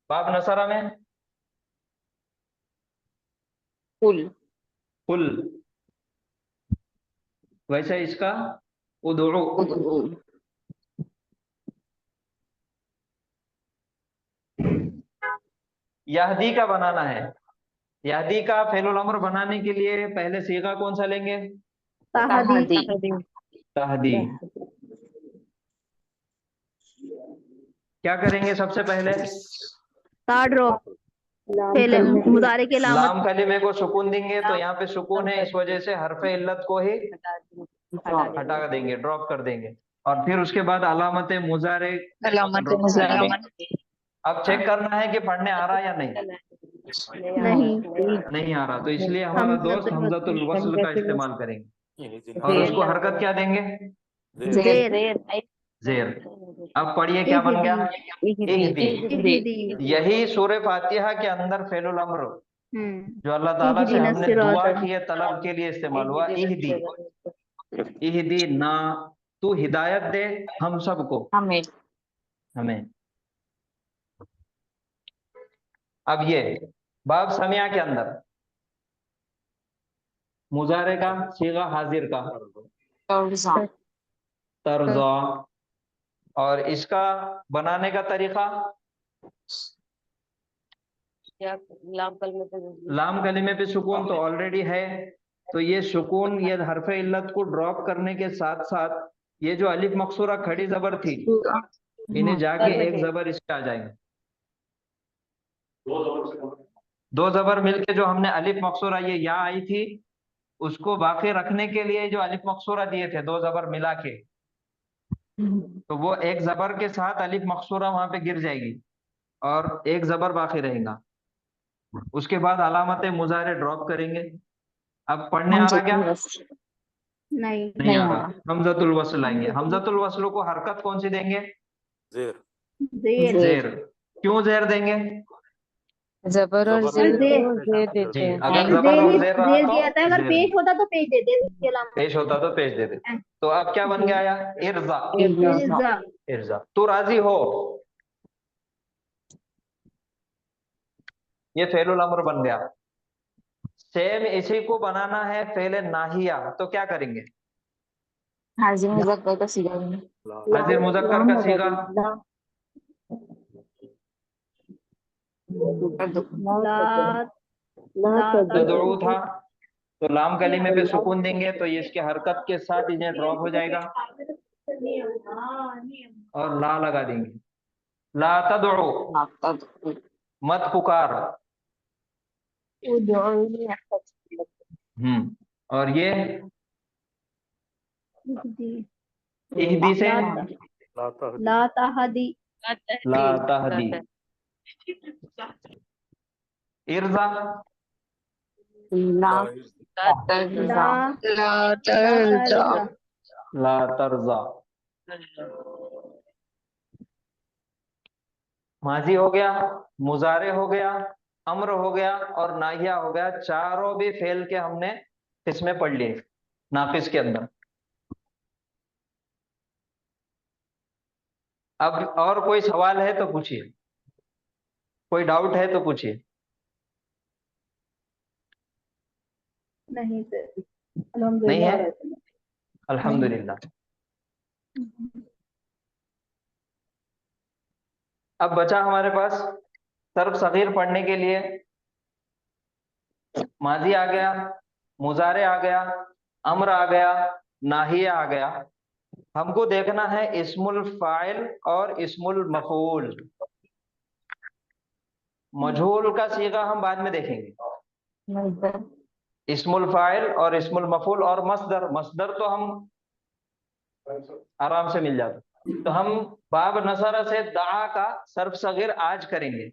बाब नसरा में? कुल कुल। वैसे इसका उदउ। यहदी का बनाना है। यहदी का फेलुल अम्र बनाने के लिए पहले सीगा कौन सा लेंगे? तहदी तहदी। क्या करेंगे सबसे पहले? मुजारे के लाम कलीमे को सुकून देंगे, तो यहाँ पे सुकून है, इस वजह से हरफे इल्लत को ही हटा देंगे, ड्रॉप कर देंगे। और फिर उसके बाद अलामत मुजारे अलामत मुजारे। अब चेक करना है कि पढ़ने आ रहा है या नहीं। नहीं आ रहा, तो इसलिए हमारा दोस्त हमजतुल वस्ल का इस्तेमाल करेंगे। और उसको हरकत क्या देंगे? जेर। अब पढ़िए क्या बन गया? इहदी। यही सूरह फातिहा के अंदर फेलुल अम्र जो अल्लाह ताला से हमने दुआ की है, तलब के लिए इस्तेमाल हुआ। इहदी, इहदी ना, तू हिदायत दे हम सबको, हमें। अब ये बाब समिया के अंदर मुजारे का सीगा हाजिर का तर्जा, और इसका बनाने का तरीका लाम कलीमे पे सुकून तो ऑलरेडी है, तो ये सुकून, ये हरफ इल्लत को ड्रॉप करने के साथ साथ ये जो अलिफ मकसूरा खड़ी जबर थी, इन्हें जाके एक जबर इसके आ जाएंगे। दो जबर मिलके जो हमने अलिफ मकसूरा ये या आई थी, उसको बाकी रखने के लिए जो अलिफ मकसूरा दिए थे दो जबर मिला के, तो वो एक जबर के साथ अलिफ मकसूरा वहां पे गिर जाएगी और एक जबर बाकी रहेगा। उसके बाद अलामत मुजारे ड्रॉप करेंगे। अब पढ़ने आ रहा क्या? नहीं आ रहा। हमजतुल वस्ल आएंगे। हमजतुल वस्ल को हरकत कौन सी देंगे? जेर। क्यों जेर देंगे? जबर और जेर को जेर देते हैं। अगर जबर और जेर रहा तो अगर पेश होता तो पेश देते, पेश होता तो पेश देते। तो अब क्या बन गया? इर्जा। इर्जा। तू राजी हो, ये फेलुल अम्र बन गया। सेम इसी को बनाना है फेले नाहिया, तो क्या करेंगे? हाजिर मुज़क्कर का सीगा। हाजिर मुज़क्कर का सीगा तदउ था, तो लाम कलीमे पे सुकून देंगे तो ये इसके हरकत के साथ इन्हें ड्रॉप हो जाएगा और ला लगा देंगे। ला तदउ, मत पुकार। और ये इहदी से ला तहदी। ला तहदी। इर्जा ला तरजा। माजी हो गया, मुजारे हो गया, अम्र हो गया और नाहिया हो गया। चारों भी फेल के हमने इसमें पढ़ लिए नाकिस के अंदर। अब और कोई सवाल है तो पूछिए, कोई डाउट है तो पूछिए। नहीं सर, नहीं है? अल्हम्दुलिल्लाह। अब बचा हमारे पास सर्फ सगीर पढ़ने के लिए माजी आ गया, मुजारे आ गया, अम्र आ गया, नाहिया आ गया। हमको देखना है इस्मुल फाइल और इस्मुल मफूल। मजहूल का सीगा हम बाद में देखेंगे। इस्मुल फाइल और इस्मुल मफूल और मस्दर। मस्दर तो हम आराम से मिल जाता। तो हम बाब नसरा से दआ का सर्फ सगीर आज करेंगे।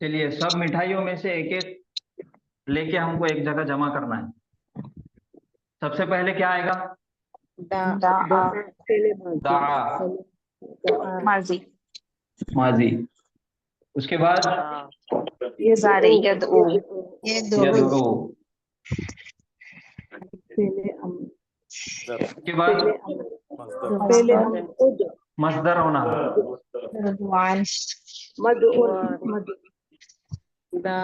चलिए, सब मिठाइयों में से एक एक लेके हमको एक जगह जमा करना है। सबसे पहले क्या आएगा? दाआ, माजी, माजी। उसके बाद जारी, यदऊ, यदऊ। उसके बाद मस्दर होना। रज़वान, दा,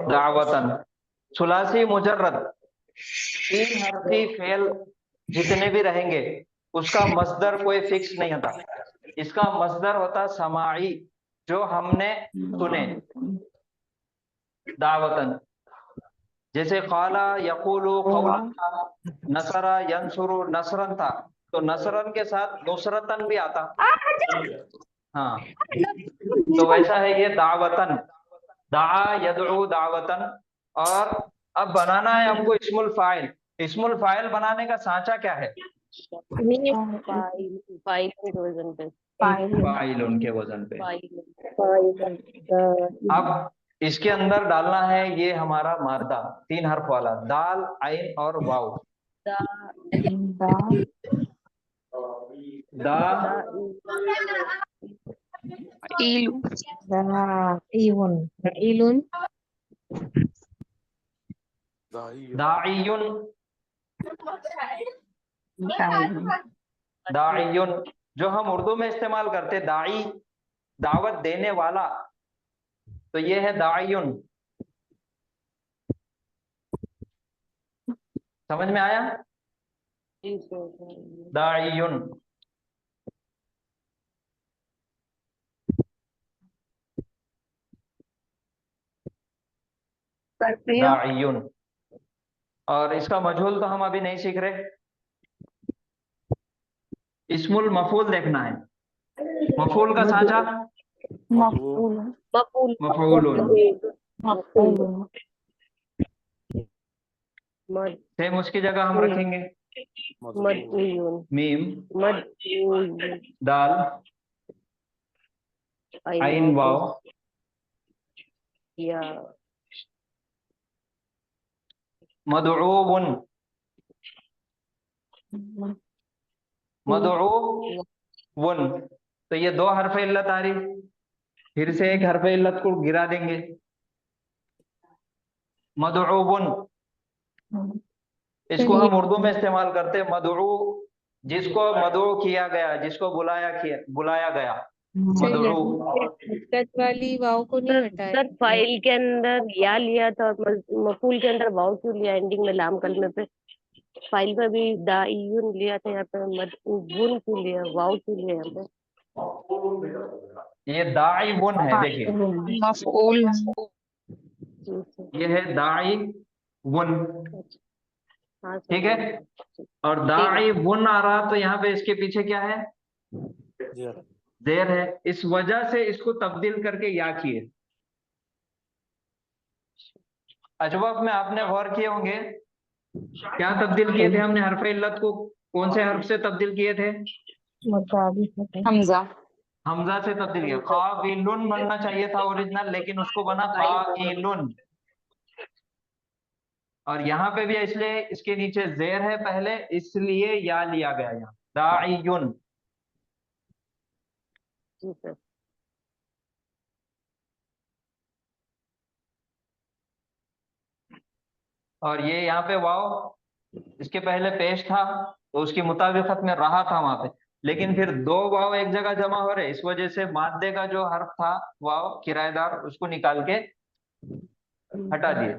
दावतन। सुलासी मुजर्रद, 3 हर्फी फेल जितने भी रहेंगे उसका मस्दर कोई फिक्स नहीं होता। इसका मस्दर होता समाई, जो हमने सुने। दावतन, जैसे काला यकूलु कौलन था, नसरा यंसुरु नसरन था, तो नसरन के साथ नुसरतन भी आता। हाँ, तो वैसा है ये दावतन। दाआ यदउ दावतन। और अब बनाना है हमको इस्मुल फाइल। इस्मुल फाइल बनाने का सांचा क्या है? फाइल के वजन पे। फाइल उनके वजन पे। अब इसके अंदर डालना है ये हमारा मादा 3 हर्फ वाला, दाल, आइन और वाव। दा, इलू, इलुन, दाइयुन, दाइयुन जो हम उर्दू में इस्तेमाल करते, दाई दावत देने वाला, तो ये है दाइयुन। समझ में आया? दाइयुन। दाइयुन। और इसका मजहूल तो हम अभी नहीं सीख रहे। इस्मुल मफूल देखना है। मफूल का सांचा मफूलुन। सेम उसकी जगह हम रखेंगे मीम, दाल, आइन, वाव, मदऊवन। मदऊवन, तो ये 2 हरफ इल्लत आ रही। फिर से एक हरफ इल्लत को गिरा देंगे। मदऊवन, इसको हम उर्दू में इस्तेमाल करते हैं। मदऊ, जिसको मदऊ किया गया, जिसको बुलाया गया, मदऊ। हरकत वाली वाव को नहीं हटाया। सर फाइल के अंदर या लिया था, मफूल के अंदर वाव क्यों लिया एंडिंग में लाम कलमे पे? फाइल में भी दाइयुन लिया था, यहाँ पे मदऊन क्यों लिया, वाव क्यों लिया यहाँ पे? ये दाइवुन है, देखिए मफऊल, ये है दाइवुन। हाँ ठीक है। और दाइवुन आ रहा, तो यहाँ पे इसके पीछे क्या है? देर है। इस वजह से इसको तब्दील करके या किए। अजवाब में आपने गौर किए होंगे, क्या तब्दील किए थे हमने? हरफ इल्लत को कौन से हर्फ से तब्दील किए थे? हमजा, हमजा से तब्दील किया। काबिलुन बनना चाहिए था ओरिजिनल, लेकिन उसको बना काइलुन। और यहाँ पे भी इसलिए इसके नीचे जेर है पहले, इसलिए या लिया गया यहाँ, दाइयुन। जी सर। और ये यहाँ पे वाव इसके पहले पेश था तो उसकी मुताबिकत में रहा था वहां पे, लेकिन फिर दो वाव एक जगह जमा हो रहे, इस वजह से मादे का जो हर्फ था वाव किराएदार, उसको निकाल के हटा दिए।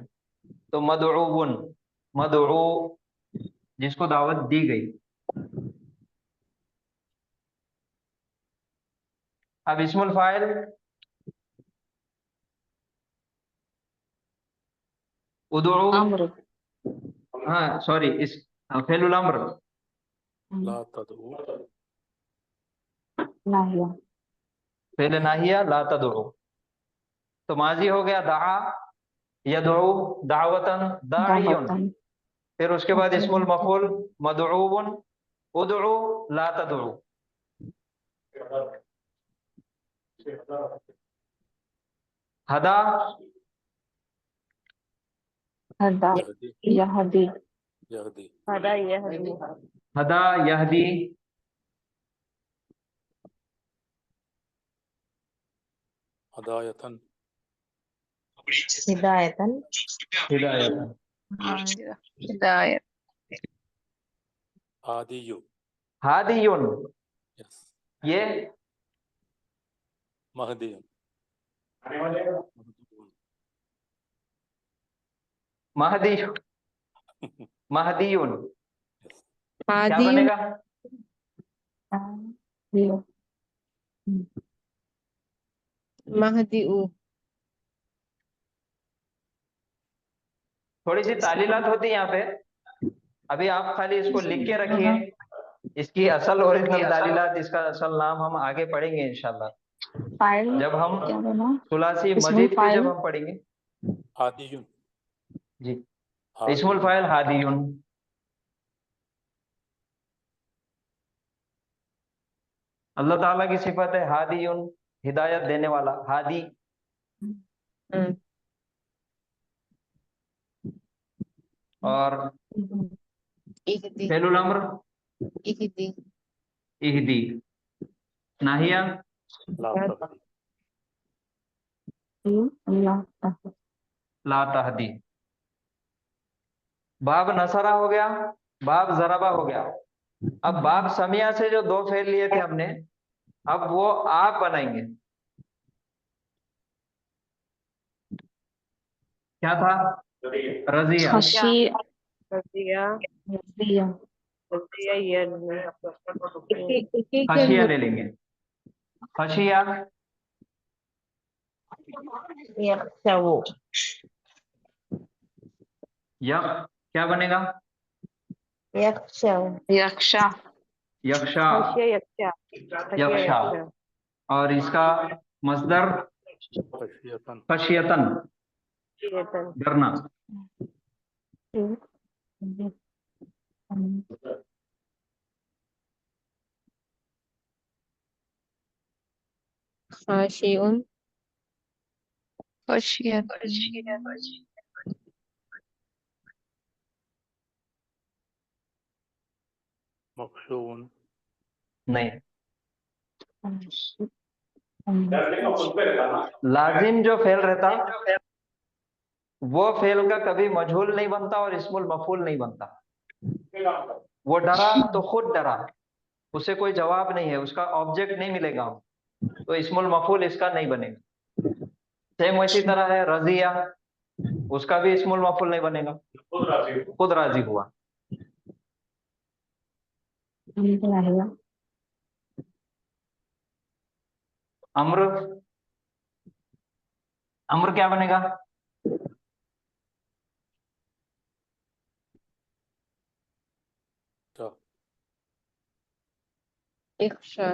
तो मदउन, मदउ जिसको दावत दी गई। अब इस्मुल फाइल, उदउ, अम्र हाँ सॉरी, इस फेलुल अम्र, ला तदऊ, नाहिया फेल नाहिया ला तदउ। तो माजी हो गया दआ, यदउ दावतन, दाइयुन। दावतन फिर उसके बाद इस्मुल मफूल मदउन, उदउ ला तदउ। हदा, हदा यहदी, यहदी यहदी, हदा यहदी, हदा यहदी, हदायतन, हिदायतन हिदायतन, हिदायत, आदियु, हादियुन। यस, ये महदियन, महदी, महदियुन। क्या हादियुन, बनेगा? महदीउ। थोड़ी सी तालीलात होती है यहाँ पे, अभी आप खाली इसको लिख के रखिए। इसकी असल ओरिजिनल तालीलात, इसका असल नाम हम आगे पढ़ेंगे इंशाल्लाह, फाइल जब हम क्या बना सुलासी इस्मुल मजीद पे फाइल जब हम पढ़ेंगे। आदियुन, जी, इस्मुल फाइल हादियुन। अल्लाह ताला की सिफत है हादियुन, हिदायत देने वाला, हादी। हम्म, और इहदी, फेलुल अम्र इहदी, इहदी, नाहिया ला तहदी, अल्लाह ला तहदी। बाब नसरा हो गया, बाब जरबा हो गया। अब बाब समिया से जो दो फेल लिए थे हमने, अब वो आप बनाएंगे। क्या था? रजिया। खशी रजिया, रजिया रजिया यद, खशिया ले लेंगे, खशिया, यख्शवु, यक क्या बनेगा? यख्शव, यक्षा, यक्षा, खशिया यक्षा, खशिया यक्षा। यक्षा, और इसका मस्दर खशियतन, खशियतन, चेतन, डरना। खाशिउन, खशियत, मखशून, नहीं, लाजिम जो फेल रहता वो फेल का कभी मजहूल नहीं बनता और इस्मुल मफूल नहीं बनता। वो डरा तो खुद डरा, उसे कोई जवाब नहीं है, उसका ऑब्जेक्ट नहीं मिलेगा, तो इस्मुल मफूल इसका नहीं बनेगा। सेम वैसी तरह है रजिया, उसका भी इस्मुल मफूल नहीं बनेगा, खुद राजी हुआ। अम्र, अम्र क्या बनेगा? ता, इख्शा,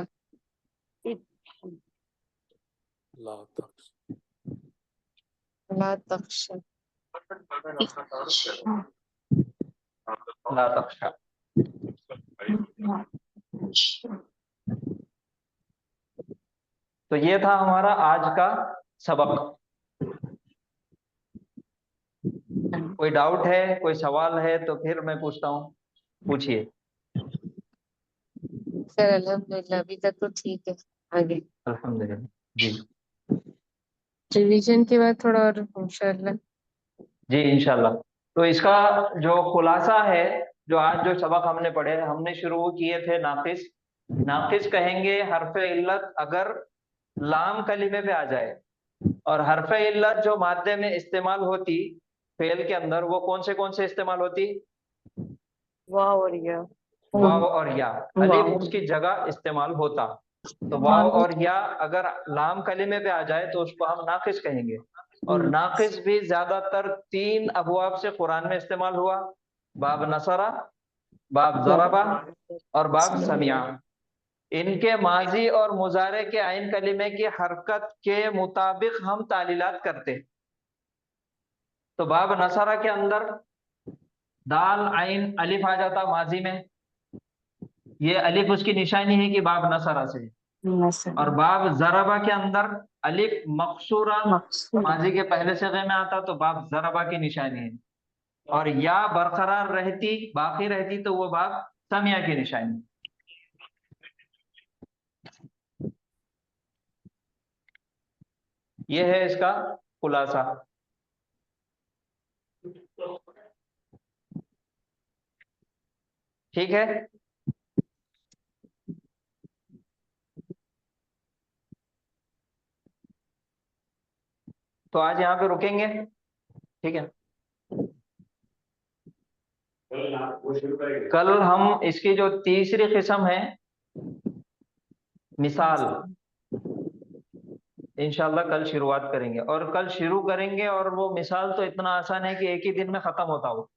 ला तख्श, ला तख्शा, ला तख्शा। तो ये था हमारा आज का सबक। कोई डाउट है, कोई सवाल है तो फिर मैं पूछता हूँ, पूछिए। सर अल्हम्दुलिल्लाह अभी तक तो ठीक है, आगे अल्हम्दुलिल्लाह जी। रिवीजन के बाद थोड़ा और इंशाल्लाह। जी इंशाल्लाह। तो इसका जो खुलासा है, जो आज जो सबक हमने पढ़े, हमने शुरू किए थे नाकिस। नाकिस कहेंगे हरफ इल्लत अगर लाम कलीमे पे आ जाए, और हरफ इल्लत जो मादे में इस्तेमाल होती फेल के अंदर, वो कौन से इस्तेमाल होती? वाव और या। वाव और या। अलिफ उसकी जगह इस्तेमाल होता। तो वाव और या अगर लाम कलीमे पे आ जाए तो उसको हम नाकिस कहेंगे। और नाकिस भी ज्यादातर 3 अबवाब से कुरान में इस्तेमाल हुआ, बाब नसरा, बाब ज़रबा और बाब समिया। इनके माजी और मुजारे के आइन कलीमे की हरकत के मुताबिक हम तालीलात करते। तो बाब नसरा के अंदर दाल आइन अलिफ आ जाता माजी में, ये अलिफ उसकी निशानी है कि बाब नसरा से। और बाब ज़रबा के अंदर अलिफ मकसूरा माजी के पहले सिगे में आता, तो बाब ज़रबा की निशानी है। और या बरकरार रहती, बाकी रहती, तो वो बाब समिया की निशानी। ये है इसका खुलासा। ठीक है। तो आज यहाँ पे रुकेंगे, ठीक है। कल हम इसकी जो तीसरी किस्म है मिसाल, इंशाल्लाह कल शुरुआत करेंगे। और कल शुरू करेंगे, और वो मिसाल तो इतना आसान है कि एक ही दिन में खत्म होता हो,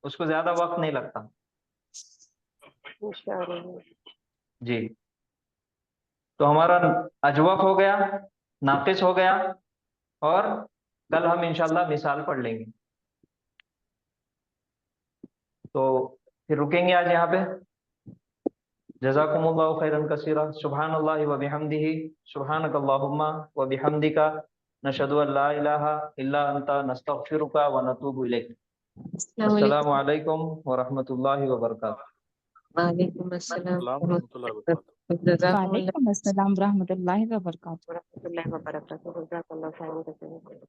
उसको ज्यादा वक्त नहीं लगता। इंशाअल्लाह। जी। तो हमारा अजवफ हो गया, नाकिस हो गया, और कल हम इंशाल्लाह मिसाल पढ़ लेंगे। तो फिर रुकेंगे आज यहाँ पे। जज़ाकुमुल्लाहु खैरन कसीरा। सुब्हानल्लाहि व बिहम्दिही, सुब्हानकल्लाहुम्मा व बिहम्दिका, नशहदु अन ला इलाहा इल्ला अंता, नस्तगफिरुका व नतूबु इलैक। अस्सलामु अलैकुम व रहमतुल्लाहि व बरकातुहू। वालेकुम अस्सलाम अस्सलाम व रहमतुल्लाहि व बरकातुहू। जज़ाकुमुल्लाह वालेकुम अस्सलाम रहमतुल्लाहि व बरकातुहू। वरहमतुल्लाहि वबरकातुहू। जज़ाकल्लाहु खैरन कसीरन।